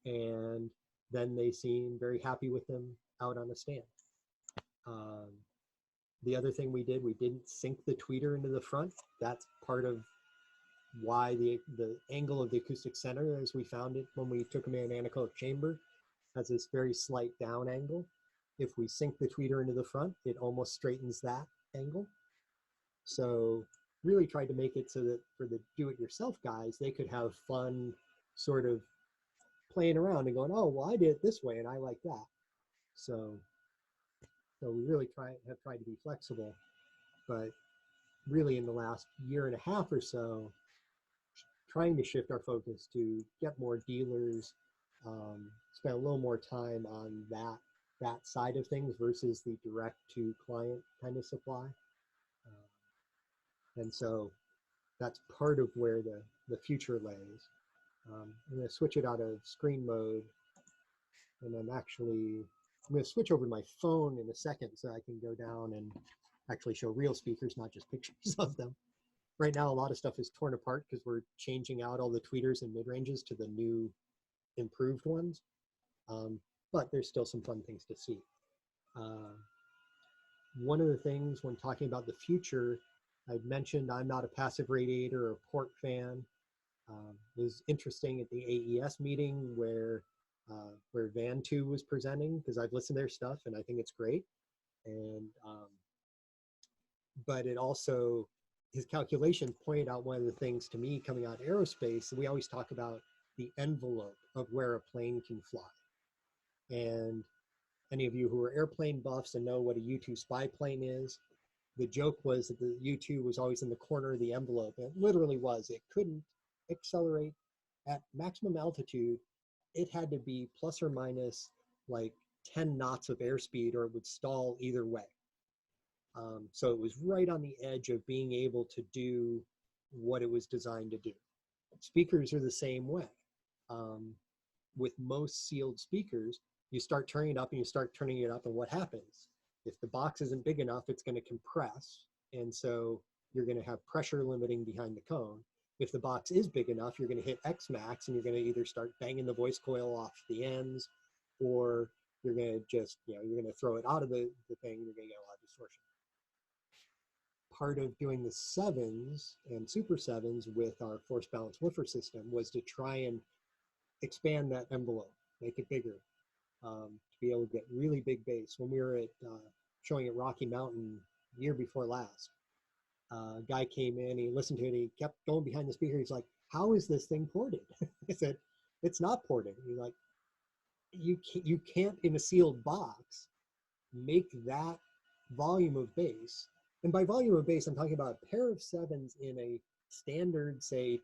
Speaker 2: And then they seem very happy with them out on a stand. The other thing we did, we didn't sink the tweeter into the front. That's part of why the angle of the acoustic center, as we found it when we took them in an anechoic chamber, has this very slight down angle. If we sink the tweeter into the front, it almost straightens that angle. So really tried to make it so that for the do-it-yourself guys, they could have fun sort of playing around and going, oh, well, I did it this way and I like that. So we really have tried to be flexible, but really in the last year and a half or so, trying to shift our focus to get more dealers, spend a little more time on that side of things versus the direct to client kind of supply. And so that's part of where the future lays. I'm going to switch it out of screen mode, and I'm going to switch over to my phone in a second so I can go down and actually show real speakers, not just pictures of them. Right now, a lot of stuff is torn apart because we're changing out all the tweeters and mid-ranges to the new improved ones. But there's still some fun things to see. One of the things when talking about the future, I'd mentioned I'm not a passive radiator or port fan. It was interesting at the AES meeting where Van 2 was presenting, because I've listened to their stuff and I think it's great. And but it also, his calculations pointed out one of the things to me coming out of aerospace. We always talk about the envelope of where a plane can fly. And any of you who are airplane buffs and know what a U-2 spy plane is, the joke was that the U-2 was always in the corner of the envelope. And it literally was. It couldn't accelerate at maximum altitude. It had to be plus or minus like 10 knots of airspeed or it would stall either way. So it was right on the edge of being able to do what it was designed to do. Speakers are the same way. With most sealed speakers, you start turning it up and you start turning it up, and what happens? If the box isn't big enough, it's going to compress. And so you're going to have pressure limiting behind the cone. If the box is big enough, you're going to hit X max, and you're going to either start banging the voice coil off the ends, or you're going to just, you're going to throw it out of the thing. You're going to get a lot of distortion. Part of doing the sevens and super sevens with our force balance woofer system was to try and expand that envelope, make it bigger, to be able to get really big bass. When we were at showing at Rocky Mountain year before last, a guy came in, he listened to it, he kept going behind the speaker. He's like, how is this thing ported? I said, it's not ported. He's like, you can't in a sealed box make that volume of bass. And by volume of bass, I'm talking about a pair of sevens in a standard, say,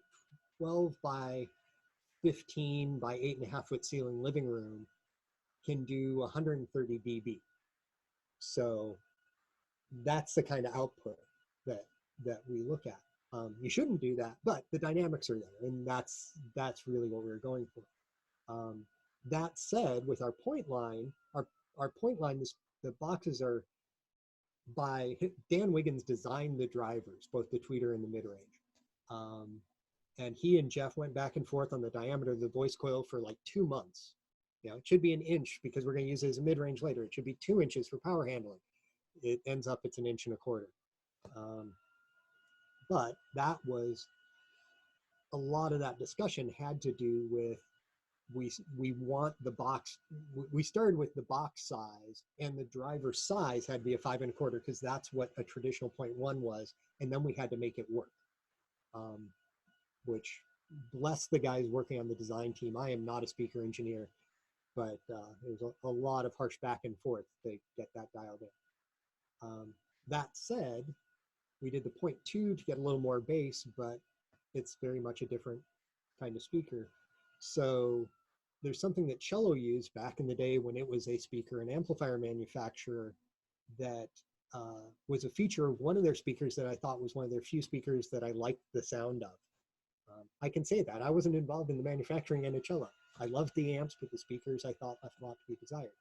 Speaker 2: 12 by 15 by 8.5 foot ceiling living room can do 130 dB. So that's the kind of output that we look at. You shouldn't do that, but the dynamics are there, and that's really what we're going for. That said, with our point line, our point line, the boxes are by Dan Wiggins designed the drivers, both the tweeter and the mid-range. And he and Jeff went back and forth on the diameter of the voice coil for like 2 months. It should be an inch because we're going to use it as a mid-range later. It should be 2 inches for power handling. It ends up it's 1.25 inches. But that was a lot of that discussion had to do with we want the box. We started with the box size, and the driver size had to be a 5 1/4 because that's what a traditional 0.1 was, and then we had to make it work. Which bless the guys working on the design team. I am not a speaker engineer, but there's a lot of harsh back and forth to get that dialed in. That said, we did the 0.2 to get a little more bass, but it's very much a different kind of speaker. So there's something that Cello used back in the day when it was a speaker and amplifier manufacturer that was a feature of one of their speakers that I thought was one of their few speakers that I liked the sound of. I can say that. I wasn't involved in the manufacturing end of Cello. I loved the amps, but the speakers I thought left a lot to be desired.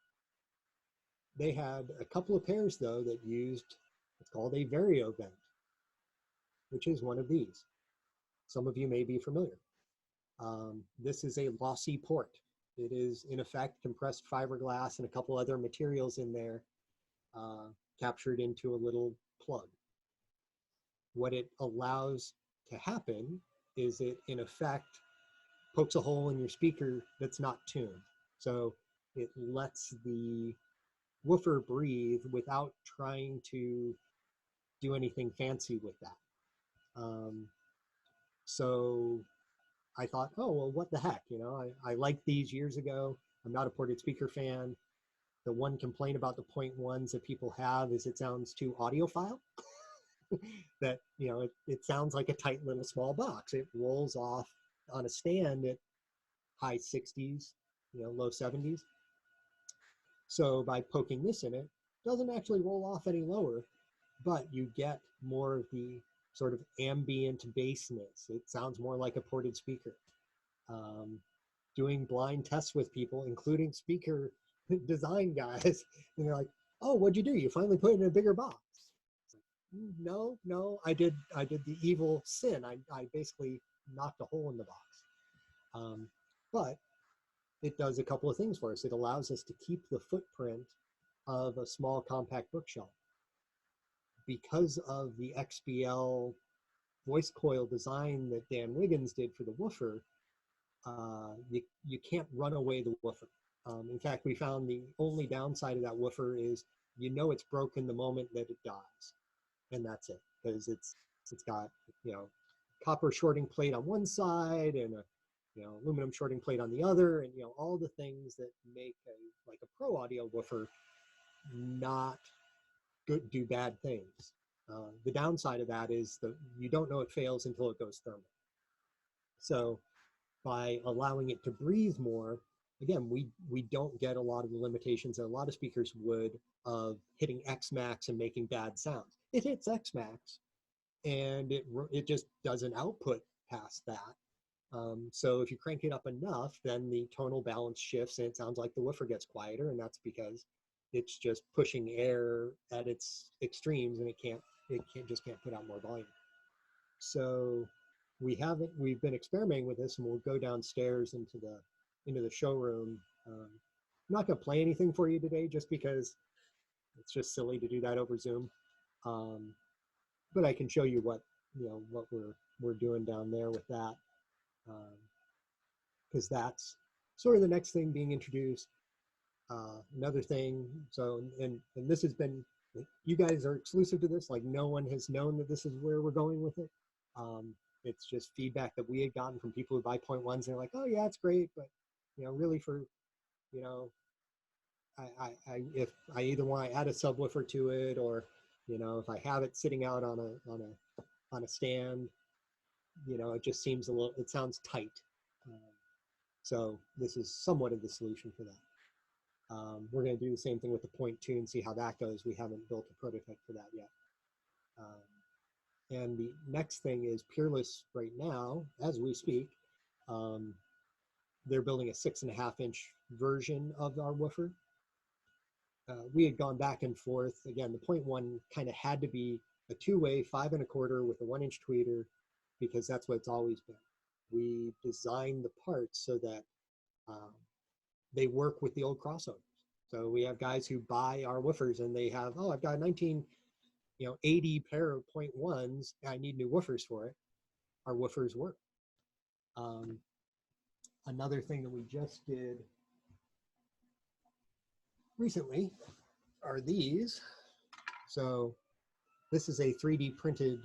Speaker 2: They had a couple of pairs, though, that used what's called a vario vent, which is one of these. Some of you may be familiar. This is a lossy port. It is, in effect, compressed fiberglass and a couple other materials in there captured into a little plug. What it allows to happen is it, in effect, pokes a hole in your speaker that's not tuned. So it lets the woofer breathe without trying to do anything fancy with that. So I thought, oh, well, what the heck? I liked these years ago. I'm not a ported speaker fan. The one complaint about the 0.1s that people have is it sounds too audiophile. That, it sounds like a tight little small box. It rolls off on a stand at high 60s, low 70s. So by poking this in it, doesn't actually roll off any lower, but you get more of the sort of ambient bassness. It sounds more like a ported speaker. Doing blind tests with people, including speaker design guys, and they're like, oh, what'd you do? You finally put it in a bigger box. No, I did the evil sin. I basically knocked a hole in the box. But it does a couple of things for us. It allows us to keep the footprint of a small compact bookshelf. Because of the XBL voice coil design that Dan Wiggins did for the woofer, you can't run away the woofer. In fact, we found the only downside of that woofer is it's broken the moment that it dies. And that's it, because it's got copper shorting plate on one side and a aluminum shorting plate on the other, and all the things that make a pro audio woofer not do bad things. The downside of that is you don't know it fails until it goes thermal. So by allowing it to breathe more, again, we don't get a lot of the limitations that a lot of speakers would of hitting X max and making bad sounds. It hits X max, and it just doesn't output past that. So if you crank it up enough, then the tonal balance shifts, and it sounds like the woofer gets quieter, and that's because it's just pushing air at its extremes, and it can't it just can't put out more volume. So we've been experimenting with this, and we'll go downstairs into the showroom. I'm not going to play anything for you today, just because it's just silly to do that over Zoom. But I can show you what we're doing down there with that, because that's sort of the next thing being introduced. Another thing, so and this has been, you guys are exclusive to this, like no one has known that this is where we're going with it. It's just feedback that we had gotten from people who buy 0.1s. They're like, oh yeah, it's great, but really for, if I either want to add a subwoofer to it, or if I have it sitting out on a stand, it just seems it sounds tight. So this is somewhat of the solution for that. We're going to do the same thing with the 0.2 and see how that goes. We haven't built a prototype for that yet. And the next thing is Peerless right now, as we speak. They're building a 6.5-inch version of our woofer. We had gone back and forth. Again, the 0.1 kind of had to be a two-way 5 1/4 with a 1-inch tweeter, because that's what it's always been. We designed the parts so that they work with the old crossovers. So we have guys who buy our woofers and they have, oh, I've got a 1980 pair of 0.1s. I need new woofers for it. Our woofers work. Another thing that we just did recently are these. So this is a 3D printed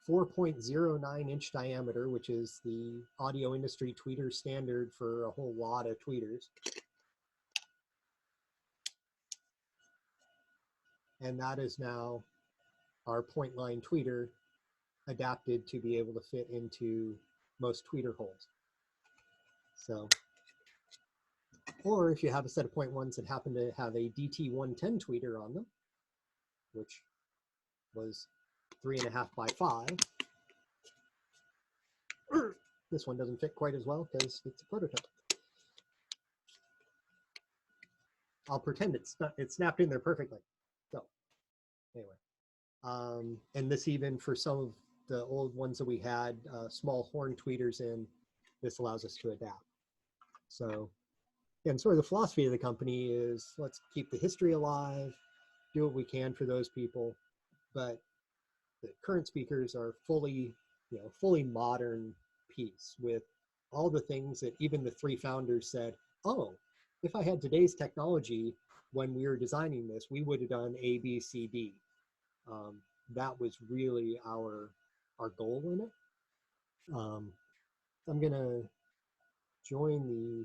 Speaker 2: 4.09-inch diameter, which is the audio industry tweeter standard for a whole lot of tweeters. And that is now our point line tweeter, adapted to be able to fit into most tweeter holes. So, or if you have a set of 0.1s that happen to have a DT110 tweeter on them, which was 3.5 by 5. This one doesn't fit quite as well because it's a prototype. I'll pretend it snapped in there perfectly. So anyway, and this, even for some of the old ones that we had small horn tweeters in, this allows us to adapt. So, and sort of the philosophy of the company is, let's keep the history alive, do what we can for those people, but the current speakers are fully modern piece with all the things that even the 3 founders said, oh, if I had today's technology when we were designing this, we would have done A, B, C, D. That was really our goal in it. I'm gonna join the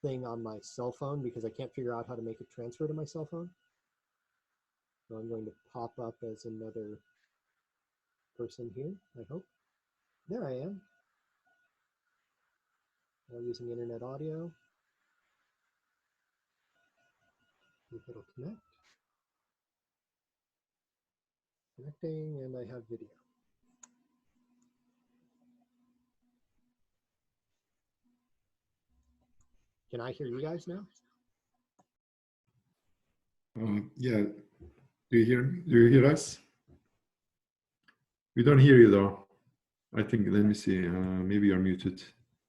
Speaker 2: thing on my cell phone because I can't figure out how to make it transfer to my cell phone. So I'm going to pop up as another person here, I hope. There I am. While using internet audio. See if it'll connect. Connecting, and I have video. Can I hear you guys now?
Speaker 1: Yeah. Do you hear us? We don't hear you though. I think, let me see. Maybe you're muted.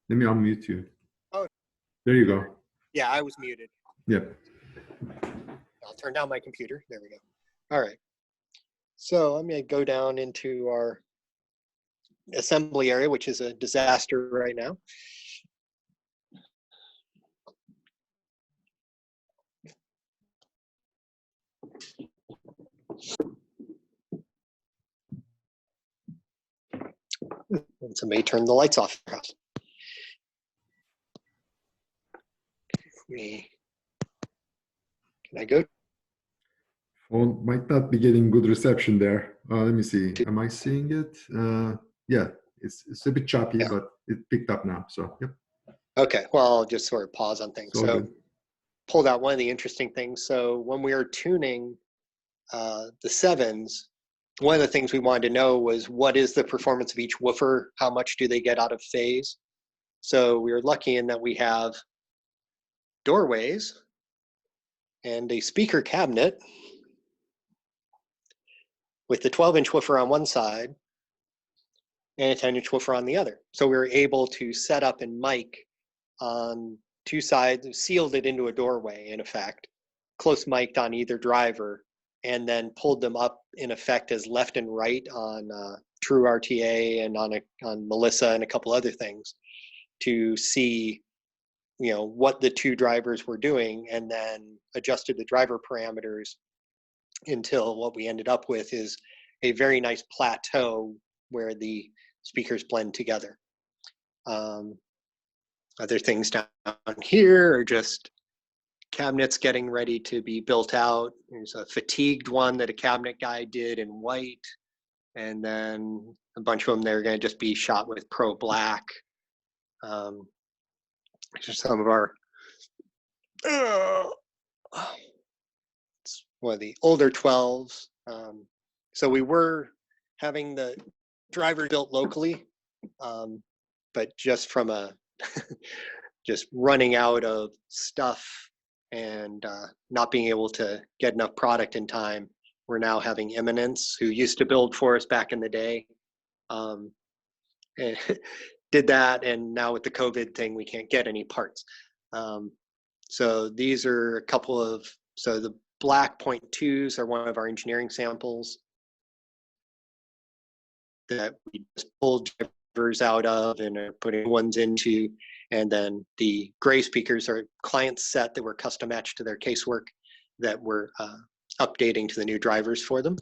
Speaker 1: Let me unmute you.
Speaker 2: Oh.
Speaker 1: There you go.
Speaker 2: Yeah, I was muted.
Speaker 1: Yep.
Speaker 2: I'll turn down my computer. There we go. All right. So I'm going to go down into our assembly area, which is a disaster right now. And somebody turned the lights off. Can I go?
Speaker 1: Phone might not be getting good reception there. Let me see. Am I seeing it? Yeah, it's a bit choppy, yeah, but it picked up now. So, yep.
Speaker 2: Okay, well, I'll just sort of pause on things. So pulled out one of the interesting things. So when we were tuning the 7s, one of the things we wanted to know was, what is the performance of each woofer? How much do they get out of phase? So we were lucky in that we have doorways and a speaker cabinet with the 12-inch woofer on one side and a 10-inch woofer on the other. So we were able to set up and mic on two sides, sealed it into a doorway, in effect, close mic'd on either driver, and then pulled them up, in effect, as left and right on True RTA and on Melissa and a couple other things to see, what the two drivers were doing, and then adjusted the driver parameters until what we ended up with is a very nice plateau where the speakers blend together. Other things down here are just cabinets getting ready to be built out. There's a fatigued one that a cabinet guy did in white, and then a bunch of them they're going to just be shot with Pro Black. These are some of our it's one of the older 12s. So we were having the driver built locally, but just from a just running out of stuff and not being able to get enough product in time, we're now having Eminence, who used to build for us back in the day. And did that, and now with the COVID thing, we can't get any parts. So these are a couple of, so the black 0.2s are one of our engineering samples that we just pulled drivers out of and are putting ones into. And then the gray speakers are client set that were custom matched to their casework that we're updating to the new drivers for them.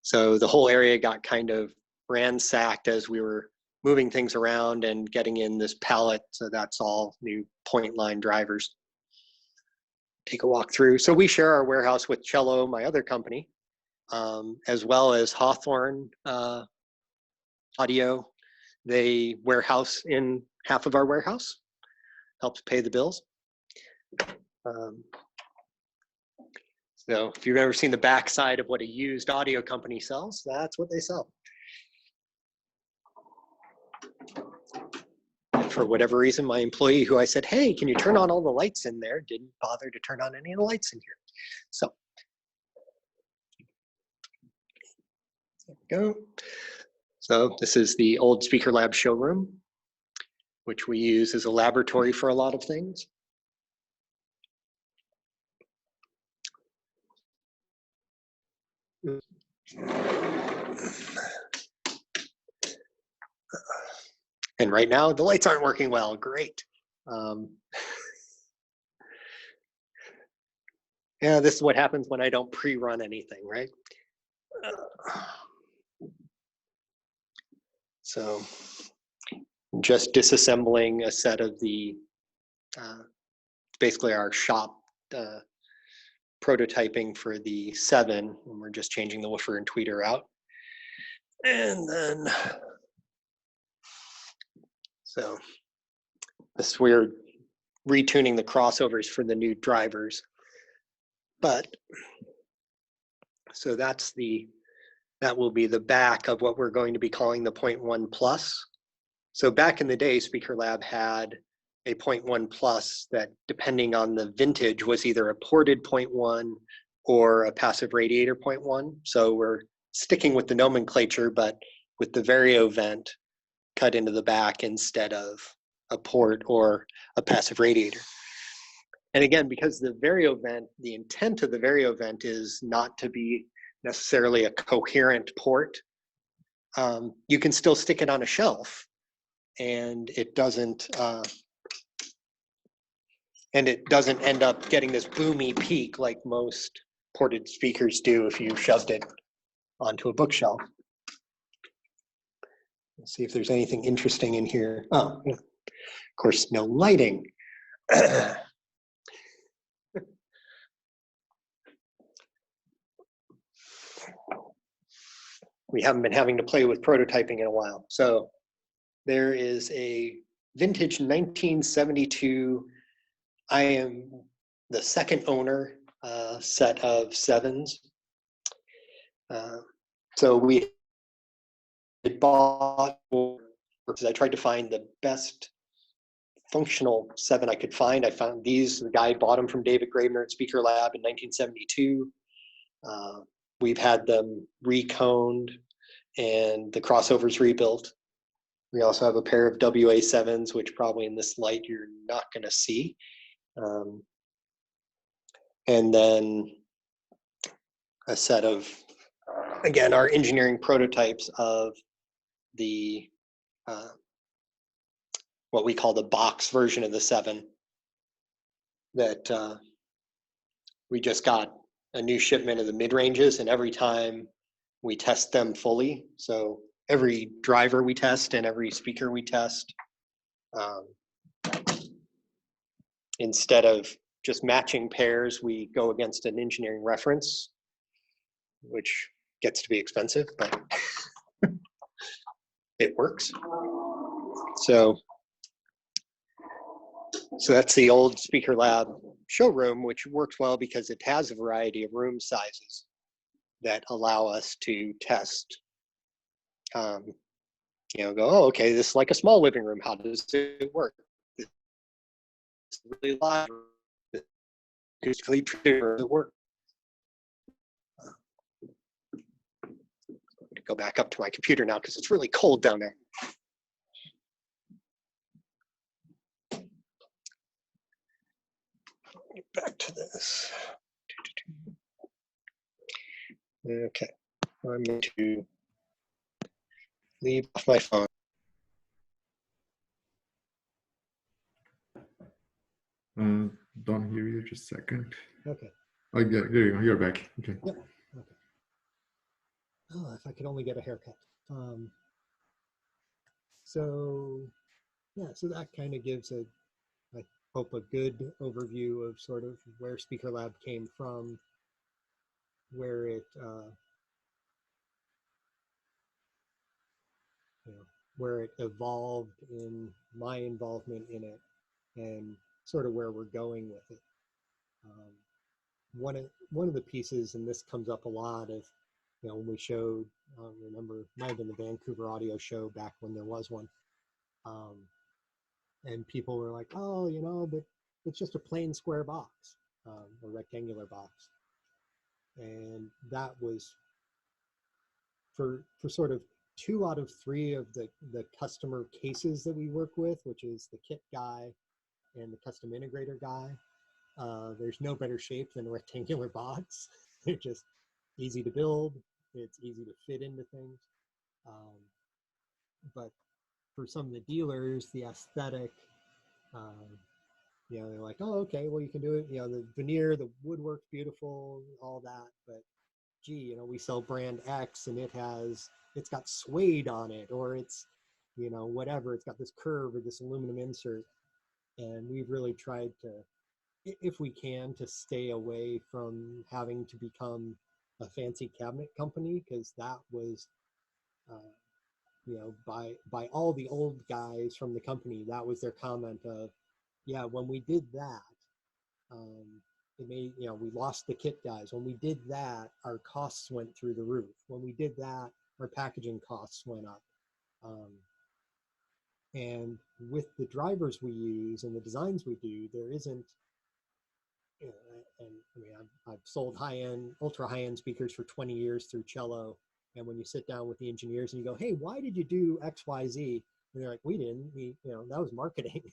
Speaker 2: So the whole area got kind of ransacked as we were moving things around and getting in this palette. So that's all new point line drivers. Take a walk through. So we share our warehouse with Cello, my other company, as well as Hawthorne Audio. They warehouse in half of our warehouse, helps pay the bills. So if you've ever seen the backside of what a used audio company sells, that's what they sell. And for whatever reason, my employee who I said, hey, can you turn on all the lights in there, didn't bother to turn on any of the lights in here. So there we go. So this is the old SpeakerLab showroom, which we use as a laboratory for a lot of things. And right now, the lights aren't working well. Great. Yeah, this is what happens when I don't pre-run anything, right? So just disassembling a set of the, basically our shop prototyping for the 7, and we're just changing the woofer and tweeter out. And then, so this, we're retuning the crossovers for the new drivers. But, so that's the, that will be the back of what we're going to be calling the 0.1 Plus. So back in the day, SpeakerLab had a 0.1 Plus that, depending on the vintage, was either a ported 0.1 or a passive radiator 0.1. So we're sticking with the nomenclature, but with the Vario vent cut into the back instead of a port or a passive radiator. And again, because the Vario vent, the intent of the Vario vent is not to be necessarily a coherent port, you can still stick it on a shelf and it doesn't end up getting this boomy peak like most ported speakers do if you shoved it onto a bookshelf. Let's see if there's anything interesting in here. Oh, yeah. Of course, no lighting. We haven't been having to play with prototyping in a while. So there is a vintage 1972, I am the second owner, set of 7s. So we bought, I tried to find the best functional 7 I could find. I found these. The guy bought them from David Graebner at SpeakerLab in 1972. We've had them reconed and the crossovers rebuilt. We also have a pair of WA7s, which probably in this light you're not going to see. And then a set of, again, our engineering prototypes of the what we call the box version of the 7 that we just got a new shipment of the mid-ranges, and every time we test them fully, so every driver we test and every speaker we test, instead of just matching pairs, we go against an engineering reference, which gets to be expensive, but it works. So that's the old SpeakerLab showroom, which works well because it has a variety of room sizes that allow us to test. You know, go, oh, okay, this is like a small living room. How does it work? This is really loud. Acoustically does it work? Go back up to my computer now because it's really cold down there. Get back to this. Okay, I'm going to leave off my phone.
Speaker 1: Don't hear you, just a second.
Speaker 2: Okay.
Speaker 1: Oh, yeah, there you go, you're back. Okay.
Speaker 2: Yep. Okay. Oh, if I could only get a haircut. So, yeah, so that kind of gives a, I hope, a good overview of sort of where SpeakerLab came from, where it, you know, where it evolved in my involvement in it, and sort of where we're going with it. One of the pieces, and this comes up a lot, is, you know, when we showed, remember, it might have been the Vancouver Audio Show back when there was one, and people were like, oh, you know, but it's just a plain square box, a rectangular box. And that was for sort of 2 out of 3 of the customer cases that we work with, which is the kit guy and the custom integrator guy. There's no better shape than a rectangular box. They're just easy to build. It's easy to fit into things. But for some of the dealers, the aesthetic, you know, they're like, oh, okay, well, you can do it. You know, the veneer, the woodwork's beautiful, all that. But gee, you know, we sell brand X and it's got suede on it, or it's, you know, whatever. It's got this curve or this aluminum insert. And we've really tried to, if we can, to stay away from having to become a fancy cabinet company, because that was, you know, by all the old guys from the company, that was their comment of, yeah, when we did that, it made, you know, we lost the kit guys. When we did that, our costs went through the roof. When we did that, our packaging costs went up. And with the drivers we use and the designs we do, there isn't, you know, and I mean, I've sold high-end, ultra high-end speakers for 20 years through Cello. And when you sit down with the engineers and you go, hey, why did you do X, Y, Z? And they're like, we didn't, you know, that was marketing.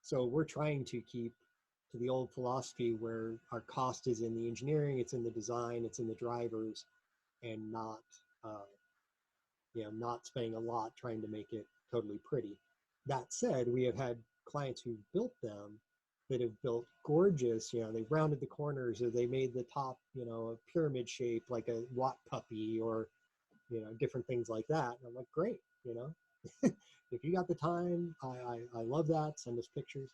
Speaker 2: So we're trying to keep to the old philosophy where our cost is in the engineering, it's in the design, it's in the drivers, and not, you know, not spending a lot trying to make it totally pretty. That said, we have had clients who built them that have built gorgeous, you know, they rounded the corners, or they made the top, you know, a pyramid shape like a Watt puppy, or, you know, different things like that. And I'm like, great, you know, if you got the time, I love that. Send us pictures.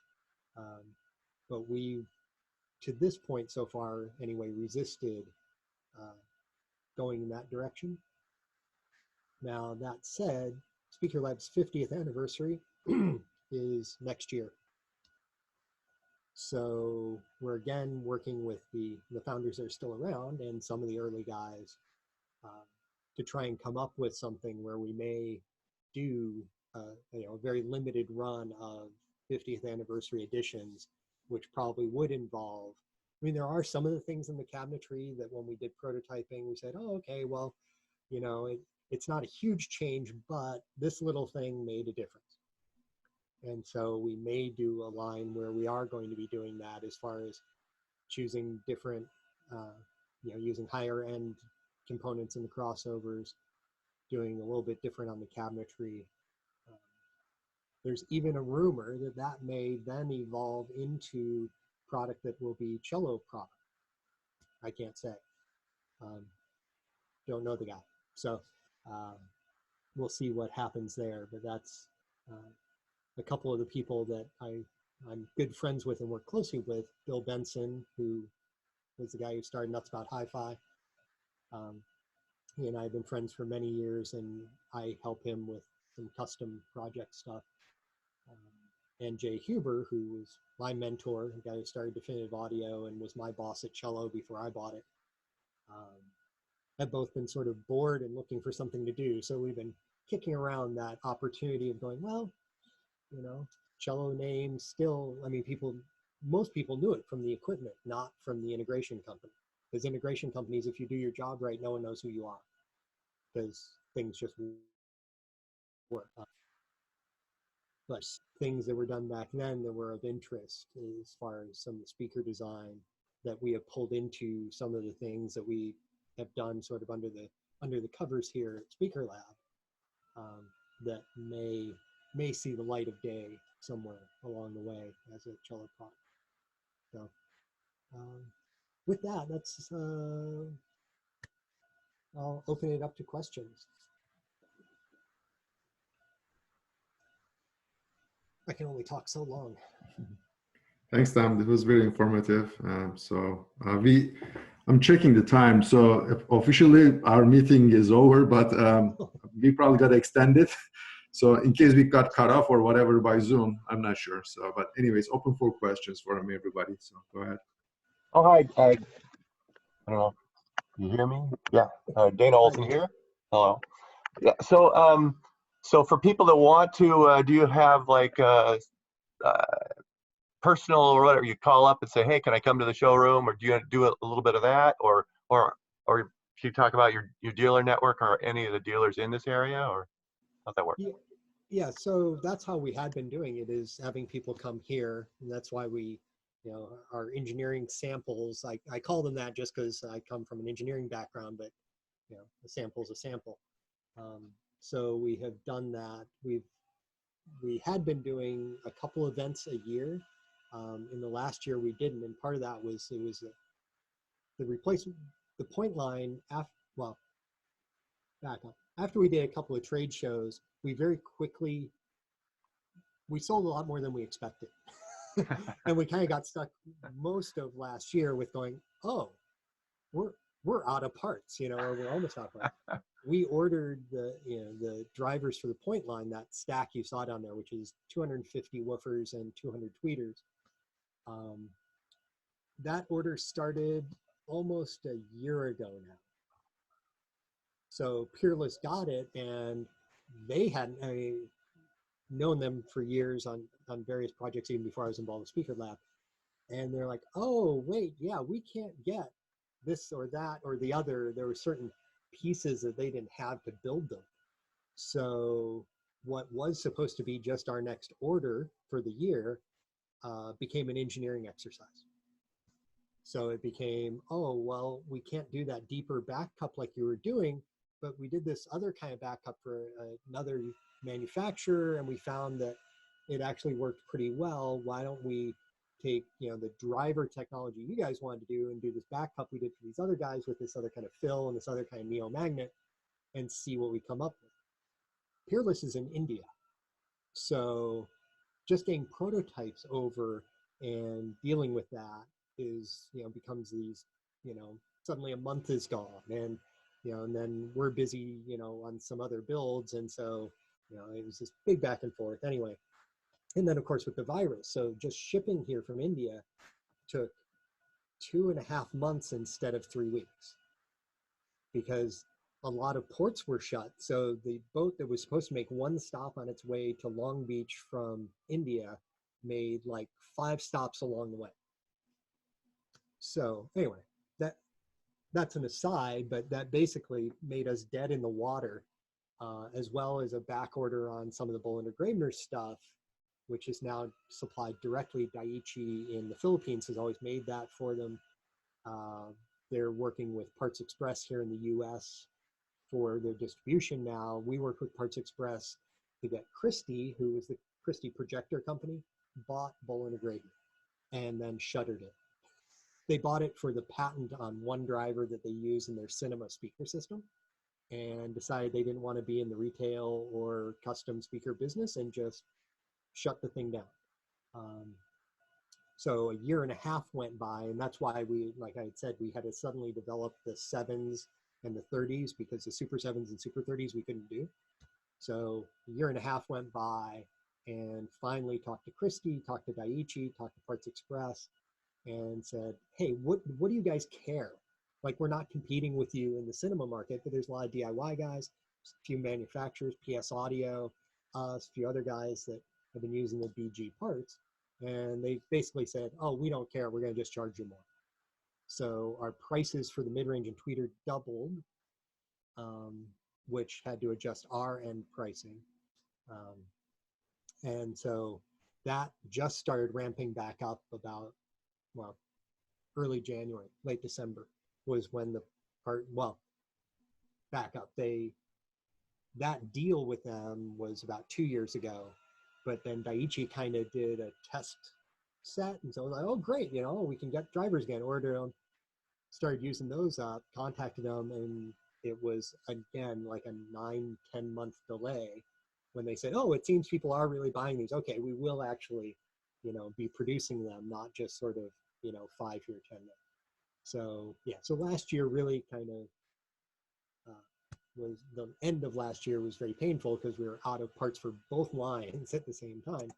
Speaker 2: But we, to this point so far anyway, resisted going in that direction. Now, that said, SpeakerLab's 50th anniversary is next year. So we're again working with the founders that are still around and some of the early guys to try and come up with something where we may do you know, a very limited run of 50th anniversary editions, which probably would involve mean, there are some of the things in the cabinetry that when we did prototyping, we said, oh, okay, well, you know, it's not a huge change, but this little thing made a difference. And so we may do a line where we are going to be doing that as far as choosing different, you know, using higher end components in the crossovers, doing a little bit different on the cabinetry. There's even a rumor that that may then evolve into product that will be cello product. I can't say. Don't know the guy. So we'll see what happens there. But that's a couple of the people that I'm good friends with and work closely with. Bill Benson, who was the guy who started Nuts About Hi-Fi. He and I have been friends for many years, and I help him with some custom project stuff. And Jay Huber, who was my mentor, the guy who started Definitive Audio and was my boss at Cello before I bought it, have both been sort of bored and looking for something to do. So we've been kicking around that opportunity of going, well, you know, Cello name still, I mean, most people knew it from the equipment, not from the integration company. Because integration companies, if you do your job right, no one knows who you are, because things just work. But things that were done back then that were of interest as far as some of the speaker design that we have pulled into some of the things that we have done sort of under the covers here at SpeakerLab, that may see the light of day somewhere along the way as a cello product. So with that, I'll open it up to questions. I can only talk so long.
Speaker 1: Thanks, Tom. It was very informative. I'm checking the time. So officially our meeting is over, but we probably got extended. So in case we got cut off or whatever by Zoom, I'm not sure. So, but anyways, open for questions from everybody. So go ahead.
Speaker 4: Oh, hi. I don't know. You hear me? Yeah. Dana Olson here. Hello. Yeah. So for people that want to, do you have like personal or whatever? You call up and say, hey, can I come to the showroom? Or do you do a little bit of that? Or can you talk about your dealer network or any of the dealers in this area, or how's that work?
Speaker 2: Yeah. So that's how we had been doing it, is having people come here, and that's why we, you know, our engineering samples, I call them that just because I come from an engineering background, but you know, a sample is a sample. So we have done that. We had been doing a couple events a year. In the last year we didn't, and part of that was the replacement, the point line back up. After we did a couple of trade shows, we sold a lot more than we expected. And we kind of got stuck most of last year with going, oh, we're out of parts, you know, or we're almost out of parts. We ordered the drivers for the point line, that stack you saw down there, which is 250 woofers and 200 tweeters. That order started almost a year ago now. So Peerless got it, and they hadn't known them for years on various projects, even before I was involved with SpeakerLab. And they're like, oh, wait, yeah, we can't get this or that or the other. There were certain pieces that they didn't have to build them. So what was supposed to be just our next order for the year became an engineering exercise. So it became, oh, well, we can't do that deeper backup like you were doing, but we did this other kind of backup for another manufacturer, and we found that it actually worked pretty well. Why don't we take, you know, the driver technology you guys wanted to do and do this backup we did for these other guys with this other kind of fill and this other kind of neo magnet, and see what we come up with. Peerless is in India, so just getting prototypes over and dealing with that is, you know, becomes these, you know, suddenly a month is gone, and you know, and then we're busy, you know, on some other builds, and so, you know, it was this big back and forth anyway. And then of course with the virus, so just shipping here from India took 2.5 months instead of 3 weeks, because a lot of ports were shut. So the boat that was supposed to make one stop on its way to Long Beach from India made like 5 stops along the way. So anyway, that's an aside, but that basically made us dead in the water, as well as a back order on some of the Bollinger Graebner stuff, which is now supplied directly. Daiichi in the Philippines has always made that for them. They're working with Parts Express here in the US for their distribution now. We work with Parts Express to get Christie, who was the Christie projector company, bought Bollinger Graebner and then shuttered it. They bought it for the patent on one driver that they use in their cinema speaker system, and decided they didn't want to be in the retail or custom speaker business and just shut the thing down. So a year and a half went by, and that's why we, like I had said, we had to suddenly develop the 7s and the 30s, because the Super 7s and Super 30s we couldn't do. So a year and a half went by, and finally talked to Christie, talked to Daiichi, talked to Parts Express, and said, hey, what do you guys care? Like, we're not competing with you in the cinema market, but there's a lot of DIY guys, a few manufacturers, PS Audio, a few other guys that have been using the BG parts. And they basically said, oh, we don't care, we're gonna just charge you more. So our prices for the mid-range and tweeter doubled, which had to adjust our end pricing. And so that just started ramping back up about, well, early January, late December was when the part, well, back up. That deal with them was about 2 years ago, but then Daiichi kind of did a test set. And so I was like, oh, great, you know, we can get drivers again, ordered them, started using those up, contacted them, and it was, again, like a 9-10 month delay when they said, oh, it seems people are really buying these. Okay, we will actually, you know, be producing them, not just sort of, you know, 5 here, 10 there. So yeah, so last year really kind of was, the end of last year was very painful because we were out of parts for both lines at the same time,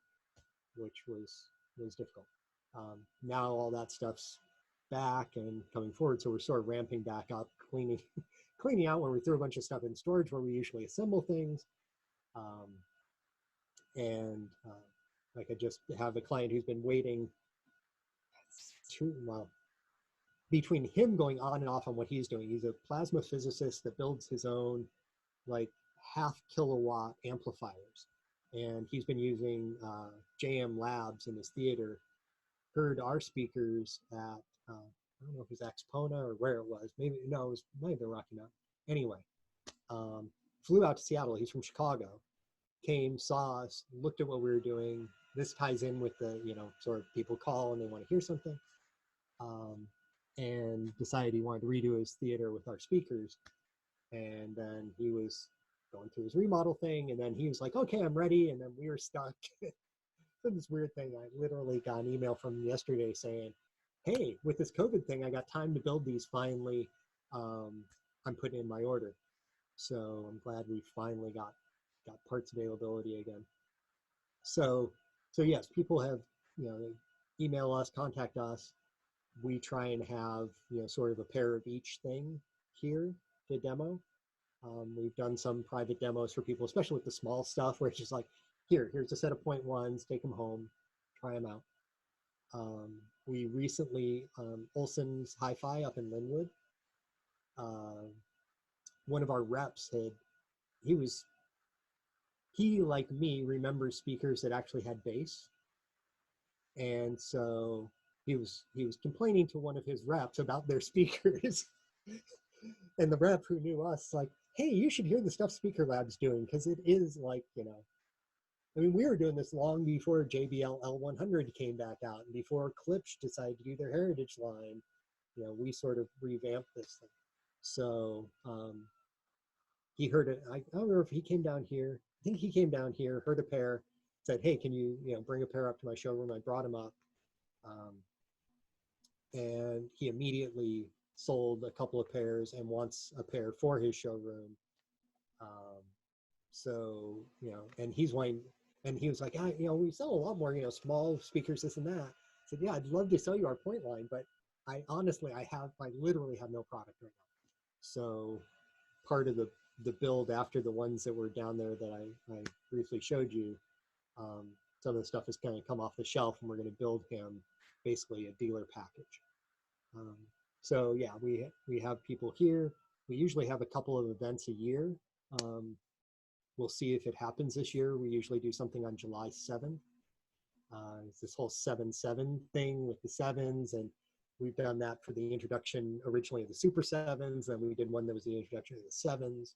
Speaker 2: which was difficult. Now all that stuff's back and coming forward, so we're sort of ramping back up, cleaning out where we threw a bunch of stuff in storage where we usually assemble things. Like I just have a client who's been waiting between him going on and off on what he's doing. He's a plasma physicist that builds his own like 0.5 kilowatt amplifiers. And he's been using JM Labs in his theater, heard our speakers at, I don't know if it was Axpona or where it was. Maybe, no, it might have been Rocky Mountain. Anyway, flew out to Seattle. He's from Chicago. Came, saw us, looked at what we were doing. This ties in with the, you know, sort of people call and they want to hear something. And decided he wanted to redo his theater with our speakers. And then he was going through his remodel thing, and then he was like, okay, I'm ready. And then we were stuck. This weird thing, I literally got an email from him yesterday saying, hey, with this COVID thing, I got time to build these finally. I'm putting in my order. So I'm glad we finally got parts availability again. So yes, people have, you know, they email us, contact us. We try and have, you know, sort of a pair of each thing here to demo. We've done some private demos for people, especially with the small stuff where it's just like, here's a set of 0.1s, take them home, try them out. We recently, Olson's Hi-Fi up in Linwood, one of our reps he, like me, remembers speakers that actually had bass. And so he was complaining to one of his reps about their speakers. And the rep who knew us, like, hey, you should hear the stuff SpeakerLab's doing, because it is like, you know, I mean, we were doing this long before JBL L100 came back out, and before Klipsch decided to do their heritage line. You know, we sort of revamped this thing. So he heard it. I don't remember if he came down here. I think he came down here, heard a pair, said, hey, can you, you know, bring a pair up to my showroom? I brought him up. And he immediately sold a couple of pairs and wants a pair for his showroom. So, you know, and he's wanting, and he was like, you know, we sell a lot more, you know, small speakers, this and that. I said, yeah, I'd love to sell you our point line, but I literally have no product right now. So part of the build after the ones that were down there that I briefly showed you, some of the stuff is going to come off the shelf, and we're going to build him basically a dealer package. So yeah, we have people here. We usually have a couple of events a year. We'll see if it happens this year. We usually do something on July 7th. It's this whole 7-7 thing with the sevens, and we've done that for the introduction originally of the Super Sevens, and we did one that was the introduction of the sevens.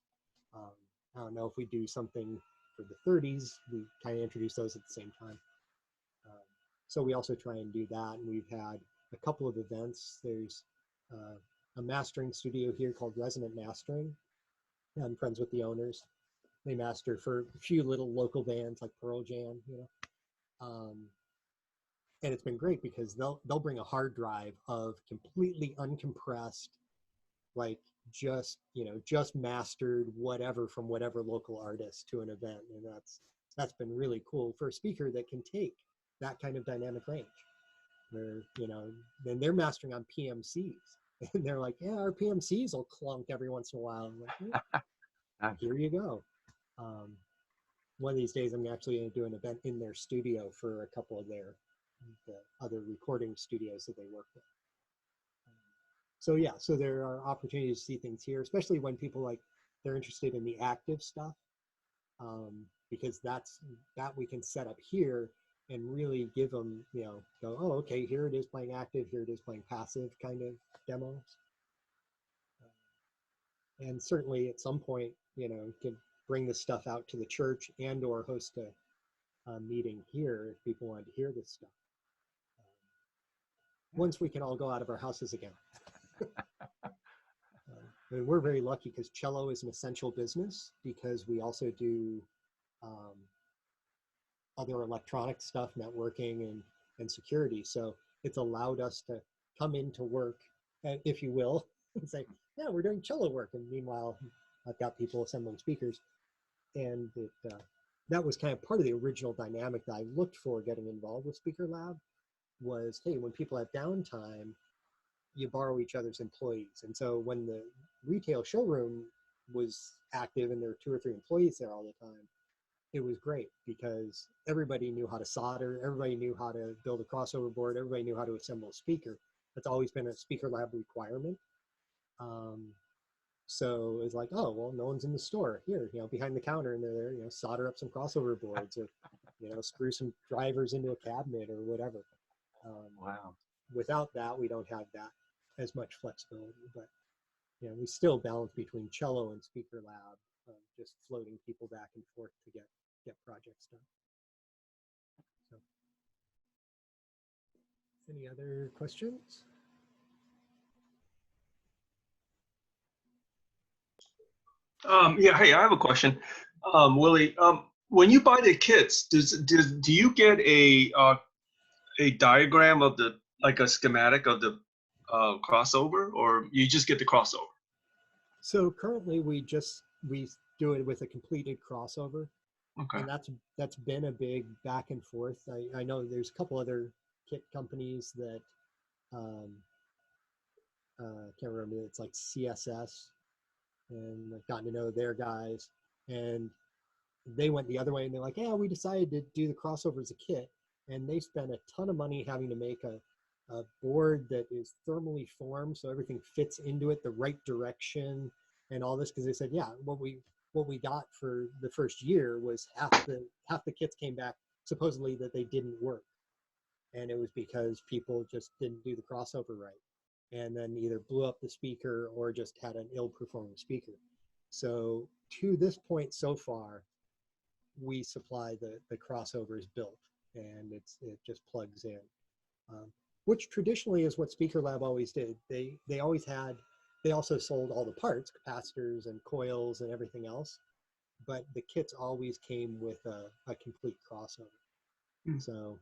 Speaker 2: I don't know if we do something for the 30s. We kind of introduce those at the same time. So we also try and do that, and we've had a couple of events. There's a mastering studio here called Resonant Mastering. I'm friends with the owners. They master for a few little local bands like Pearl Jam, you know. And it's been great because they'll bring a hard drive of completely uncompressed, like just mastered whatever from whatever local artist to an event, and that's been really cool for a speaker that can take that kind of dynamic range. Where then they're mastering on PMCs, and they're like, yeah, our PMCs will clunk every once in a while. I'm like, here you go. One of these days, I'm actually going to do an event in their studio for a couple of the other recording studios that they work with. So yeah, so there are opportunities to see things here, especially when people they're interested in the active stuff, because that we can set up here and really give them, go, oh, okay, here it is playing active, here it is playing passive kind of demos. And certainly at some point, could bring this stuff out to the church and or host a meeting here if people wanted to hear this stuff. Once we can all go out of our houses again. And we're very lucky because Cello is an essential business, because we also do other electronic stuff, networking and security. So it's allowed us to come into work, if you will, and say, yeah, we're doing Cello work. And meanwhile, I've got people assembling speakers. And that was kind of part of the original dynamic that I looked for getting involved with SpeakerLab was, hey, when people have downtime, you borrow each other's employees. And so when the retail showroom was active and there were 2 or 3 employees there all the time, it was great because everybody knew how to solder, everybody knew how to build a crossover board, everybody knew how to assemble a speaker. That's always been a SpeakerLab requirement. So it's like, oh, well, no one's in the store. Here, behind the counter, and they're there, solder up some crossover boards or, screw some drivers into a cabinet or whatever.
Speaker 4: Wow.
Speaker 2: Without that, we don't have that as much flexibility. But, we still balance between Cello and SpeakerLab, just floating people back and forth to get projects done. So, any other questions?
Speaker 3: Yeah, hey, I have a question, Willie. When you buy the kits, do you get a diagram of like a schematic of the crossover, or you just get the crossover?
Speaker 2: So currently, we do it with a completed crossover,
Speaker 3: Okay.
Speaker 2: and that's been a big back and forth. I know there's a couple other kit companies that can't remember. It's like CSS, and I've gotten to know their guys, and they went the other way, and they're like, yeah, we decided to do the crossover as a kit, and they spent a ton of money having to make a board that is thermally formed so everything fits into it the right direction and all this, because they said, yeah, what we got for the first year was half the kits came back supposedly that they didn't work, and it was because people just didn't do the crossover right, and then either blew up the speaker or just had an ill-performing speaker. So to this point so far, we supply the crossovers built, and it just plugs in, which traditionally is what SpeakerLab always did. They also sold all the parts, capacitors and coils and everything else, but the kits always came with a complete crossover. So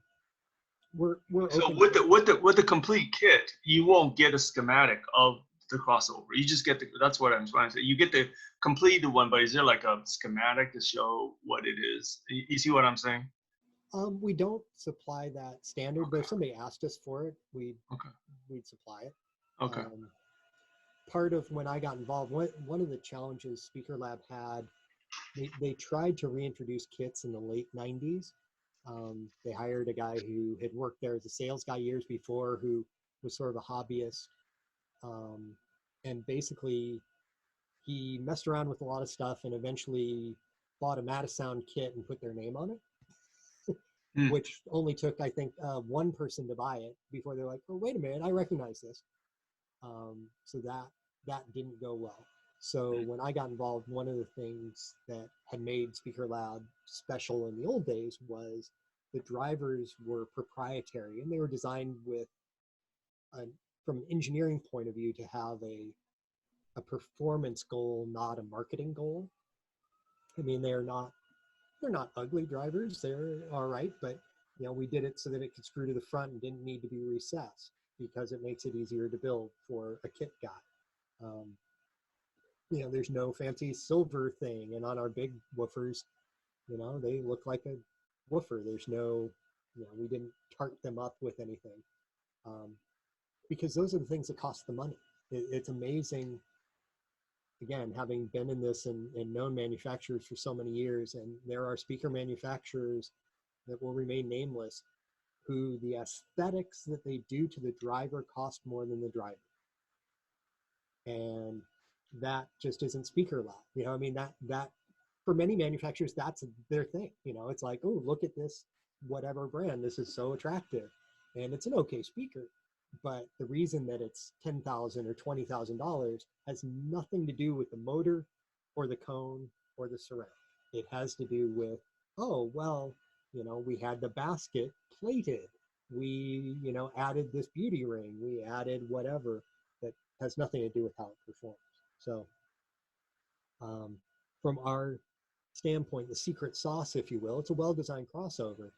Speaker 2: we're
Speaker 3: so
Speaker 2: open
Speaker 3: with the complete kit, you won't get a schematic of the crossover. You just get that's what I'm trying to say. You get the completed one, but is there like a schematic to show what it is? You see what I'm saying?
Speaker 2: We don't supply that standard, but if
Speaker 3: Okay.
Speaker 2: somebody asked us for it, we'd supply it.
Speaker 3: Okay.
Speaker 2: Part of when I got involved, one of the challenges SpeakerLab had, they tried to reintroduce kits in the late 90s. They hired a guy who had worked there as a sales guy years before, who was sort of a hobbyist. And basically, he messed around with a lot of stuff and eventually bought a Matasound kit and put their name on it, which only took, I think, one person to buy it before they're like, oh, wait a minute, I recognize this. So that didn't go well. So when I got involved, one of the things that had made SpeakerLab special in the old days was the drivers were proprietary, and they were designed with, from an engineering point of view, to have a performance goal, not a marketing goal. I mean, they're not ugly drivers. They're all right, but we did it so that it could screw to the front and didn't need to be recessed because it makes it easier to build for a kit guy. There's no fancy silver thing, and on our big woofers, they look like a woofer. There's no, we didn't tart them up with anything, because those are the things that cost the money. It's amazing, again, having been in this and known manufacturers for so many years, and there are speaker manufacturers that will remain nameless who the aesthetics that they do to the driver cost more than the driver. And that just isn't SpeakerLab. I mean, that for many manufacturers, that's their thing. It's like, oh, look at this, whatever brand, this is so attractive. And it's an okay speaker. But the reason that it's $10,000 or $20,000 has nothing to do with the motor or the cone or the surround. It has to do with, oh, well, we had the basket plated. We, added this beauty ring. We added whatever that has nothing to do with how it performs. So from our standpoint, the secret sauce, if you will, it's a well-designed crossover,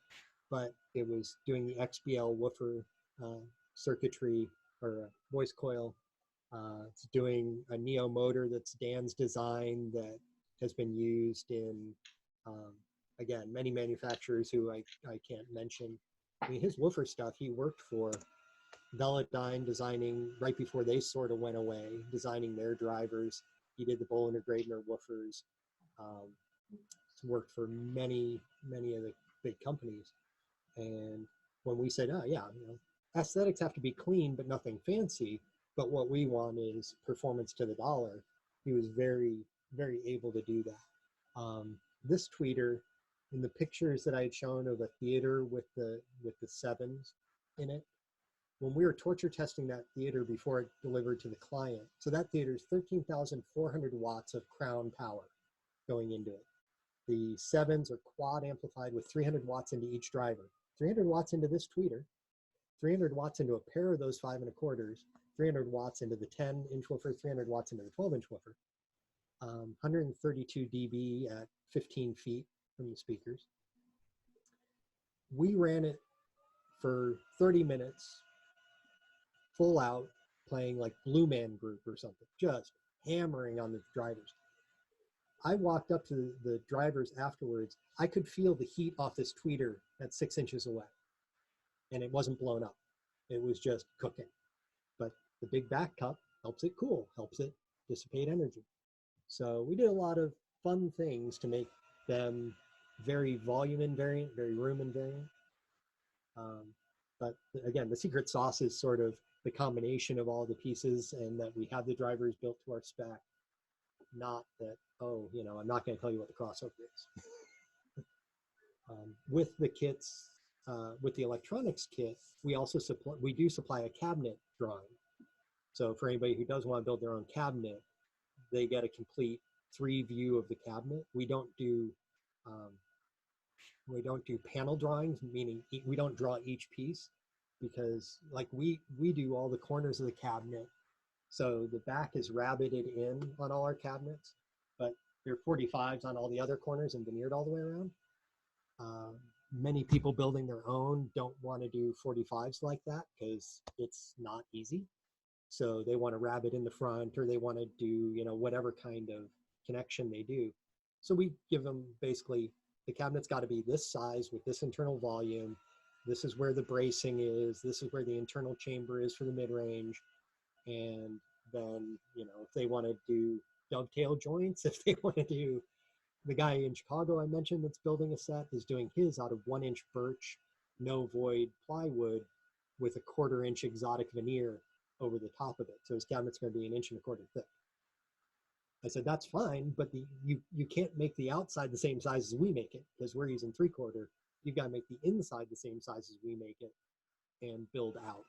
Speaker 2: but it was doing the XBL woofer circuitry or voice coil. It's doing a Neo motor that's Dan's design that has been used in, again, many manufacturers who I can't mention. I mean, his woofer stuff, he worked for Velodyne, designing right before they sort of went away, designing their drivers. He did the Bollinger Graebner woofers. Worked for many of the big companies. And when we said, oh yeah, aesthetics have to be clean, but nothing fancy, but what we want is performance to the dollar, he was very, very able to do that. This tweeter, in the pictures that I had shown of a theater with the sevens in it, when we were torture testing that theater before it delivered to the client, so that theater is 13,400 watts of crown power going into it. The sevens are quad amplified with 300 watts into each driver. 300 watts into this tweeter, 300 watts into a pair of those 5 1/4, 300 watts into the 10-inch woofer, 300 watts into the 12-inch woofer, 132 dB at 15 feet from the speakers. We ran it for 30 minutes, full out, playing like Blue Man Group or something, just hammering on the drivers. I walked up to the drivers afterwards. I could feel the heat off this tweeter at 6 inches away, and it wasn't blown up. It was just cooking. But the big back cup helps it cool, helps it dissipate energy. So we did a lot of fun things to make them very volume invariant, very room invariant. But again, the secret sauce is sort of the combination of all the pieces, and that we have the drivers built to our spec. Not that, oh, I'm not going to tell you what the crossover is. With the kits, with the electronics kit, we also do supply a cabinet drawing. So for anybody who does want to build their own cabinet, they get a complete 3 view of the cabinet. We don't do panel drawings, meaning we don't draw each piece, because like we do all the corners of the cabinet. So the back is rabbited in on all our cabinets, but there are 45s on all the other corners and veneered all the way around. Many people building their own don't want to do 45s like that because it's not easy. So they want to rabbit in the front, or they want to do, whatever kind of connection they do. So we give them basically, the cabinet's got to be this size with this internal volume. This is where the bracing is. This is where the internal chamber is for the mid-range. And then, if they want to do dovetail joints, if they want to do, the guy in Chicago I mentioned that's building a set is doing his out of 1-inch birch, no void plywood with a 1/4 inch exotic veneer. over the top of it. So his cabinet's going to be 1.25 inches thick. I said, that's fine, but you can't make the outside the same size as we make it, because we're using 3/4. You've got to make the inside the same size as we make it and build out.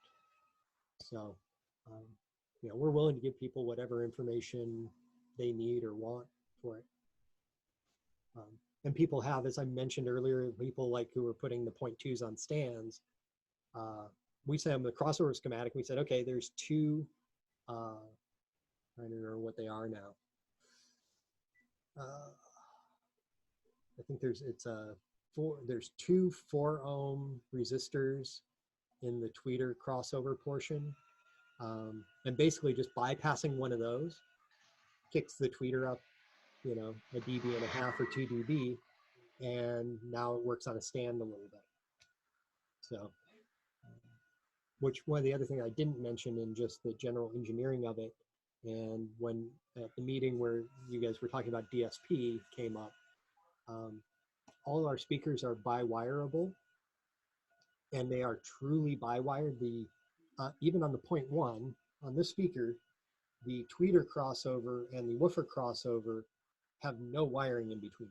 Speaker 2: So, you know, we're willing to give people whatever information they need or want for it. And people have, as I mentioned earlier, people like who are putting the 0.2s on stands. We sent them the crossover schematic. We said, okay, there's two, I don't remember what they are now. I think there's two 4-ohm resistors in the tweeter crossover portion. And basically just bypassing one of those kicks the tweeter up, you know, 1.5 dB or 2 dB, and now it works on a stand a little bit. So, which one of the other thing I didn't mention in just the general engineering of it, and when at the meeting where you guys were talking about DSP came up, all of our speakers are bi-wireable, and they are truly bi-wired. The even on the 0.1 on this speaker, the tweeter crossover and the woofer crossover have no wiring in between.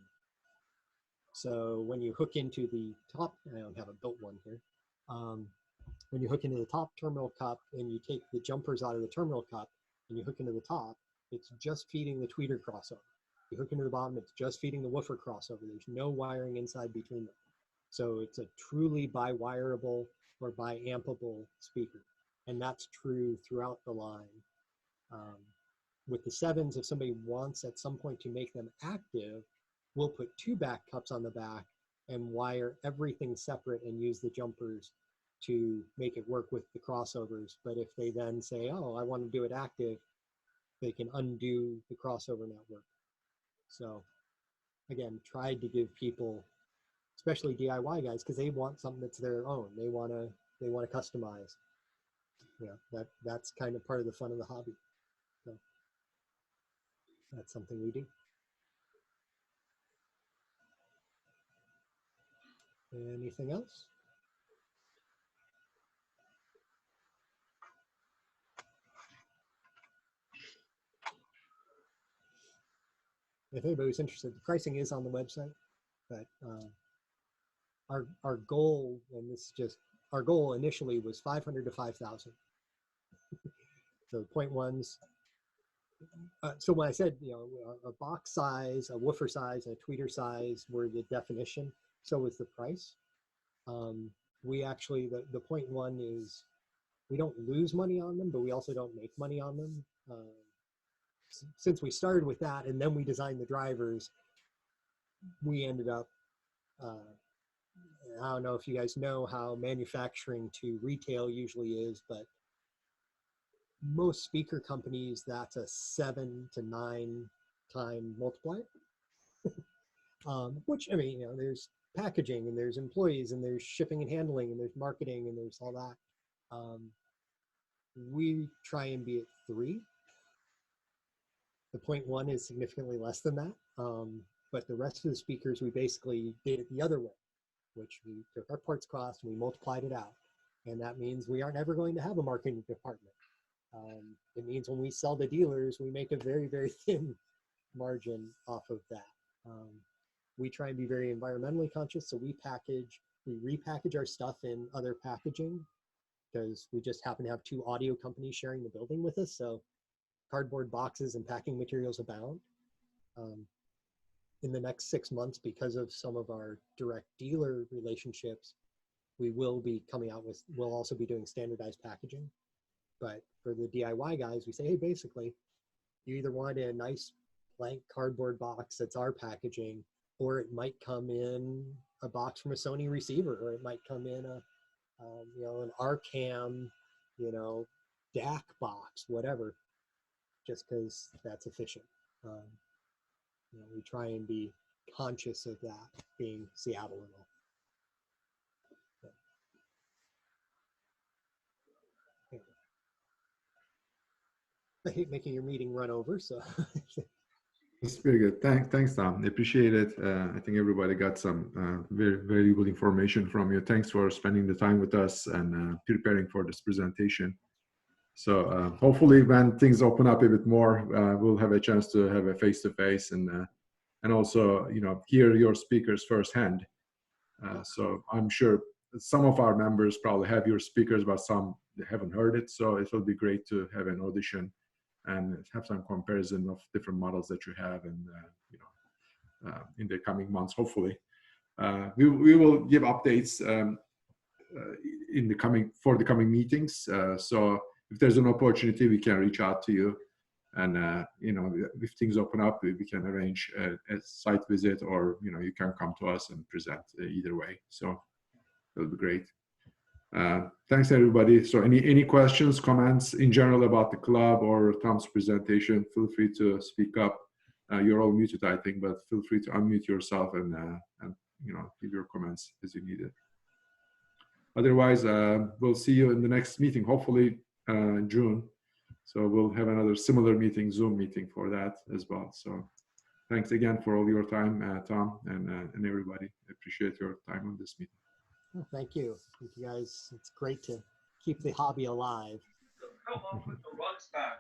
Speaker 2: So when you hook into the top, I don't have a built one here. When you hook into the top terminal cup and you take the jumpers out of the terminal cup and you hook into the top, it's just feeding the tweeter crossover. You hook into the bottom, it's just feeding the woofer crossover. There's no wiring inside between them. So it's a truly bi-wireable or bi-ampable speaker. And that's true throughout the line. With the 7s, if somebody wants at some point to make them active, we'll put 2 back cups on the back and wire everything separate and use the jumpers to make it work with the crossovers. But if they then say, oh, I want to do it active, they can undo the crossover network. So again, tried to give people, especially DIY guys, because they want something that's their own. They want to customize. Yeah, that's kind of part of the fun of the hobby. So that's something we do. Anything else? If anybody's interested, the pricing is on the website, but our goal, and this is just, our goal initially was 500 to 5,000. So 0.1s. So when I said, you know, a box size, a woofer size, and a tweeter size were the definition, so was the price. We actually, the 0.1 is, we don't lose money on them, but we also don't make money on them. Since we started with that and then we designed the drivers, we ended up, I don't know if you guys know how manufacturing to retail usually is, but most speaker companies, that's a 7 to 9 time multiplier. Which, I mean, you know, there's packaging and there's employees and there's shipping and handling and there's marketing and there's all that. We try and be at 3. The 0.1 is significantly less than that. But the rest of the speakers, we basically did it the other way, which we took our parts cost and we multiplied it out. And that means we aren't ever going to have a marketing department. It means when we sell to dealers, we make a very, very thin margin off of that. We try and be very environmentally conscious, so we repackage our stuff in other packaging, because we just happen to have 2 audio companies sharing the building with us, so cardboard boxes and packing materials abound. In the next 6 months, because of some of our direct dealer relationships, we will be coming out with, we'll also be doing standardized packaging. But for the DIY guys, we say, hey, basically, you either want a nice blank cardboard box that's our packaging, or it might come in a box from a Sony receiver, or it might come in a, you know, an RCAM, you know, DAC box, whatever, just because that's efficient. You know, we try and be conscious of that, being Seattle and all. So, anyway. I hate making your meeting run over, so.
Speaker 1: That's very good. Thanks, Tom. I appreciate it. I think everybody got some very valuable information from you. Thanks for spending the time with us and preparing for this presentation. So hopefully when things open up a bit more, we'll have a chance to have a face-to-face and also, you know, hear your speakers firsthand. So I'm sure some of our members probably have your speakers, but some haven't heard it. So it will be great to have an audition and have some comparison of different models that you have, and you know, in the coming months, hopefully. We will give updates in the coming meetings. So if there's an opportunity, we can reach out to you, and you know, if things open up, we can arrange a site visit, or you know, you can come to us and present either way. So that'll be great. Thanks everybody. So any questions, comments in general about the club or Tom's presentation, feel free to speak up. You're all muted, I think, but feel free to unmute yourself and you know, give your comments as you need it. Otherwise, we'll see you in the next meeting, hopefully in June. So we'll have another similar meeting, Zoom meeting for that as well. So thanks again for all your time, Tom, and everybody. I appreciate your time on this meeting.
Speaker 2: Well, thank you. Thank you guys. It's great to keep the hobby alive.
Speaker 3: Come on with the rocks back.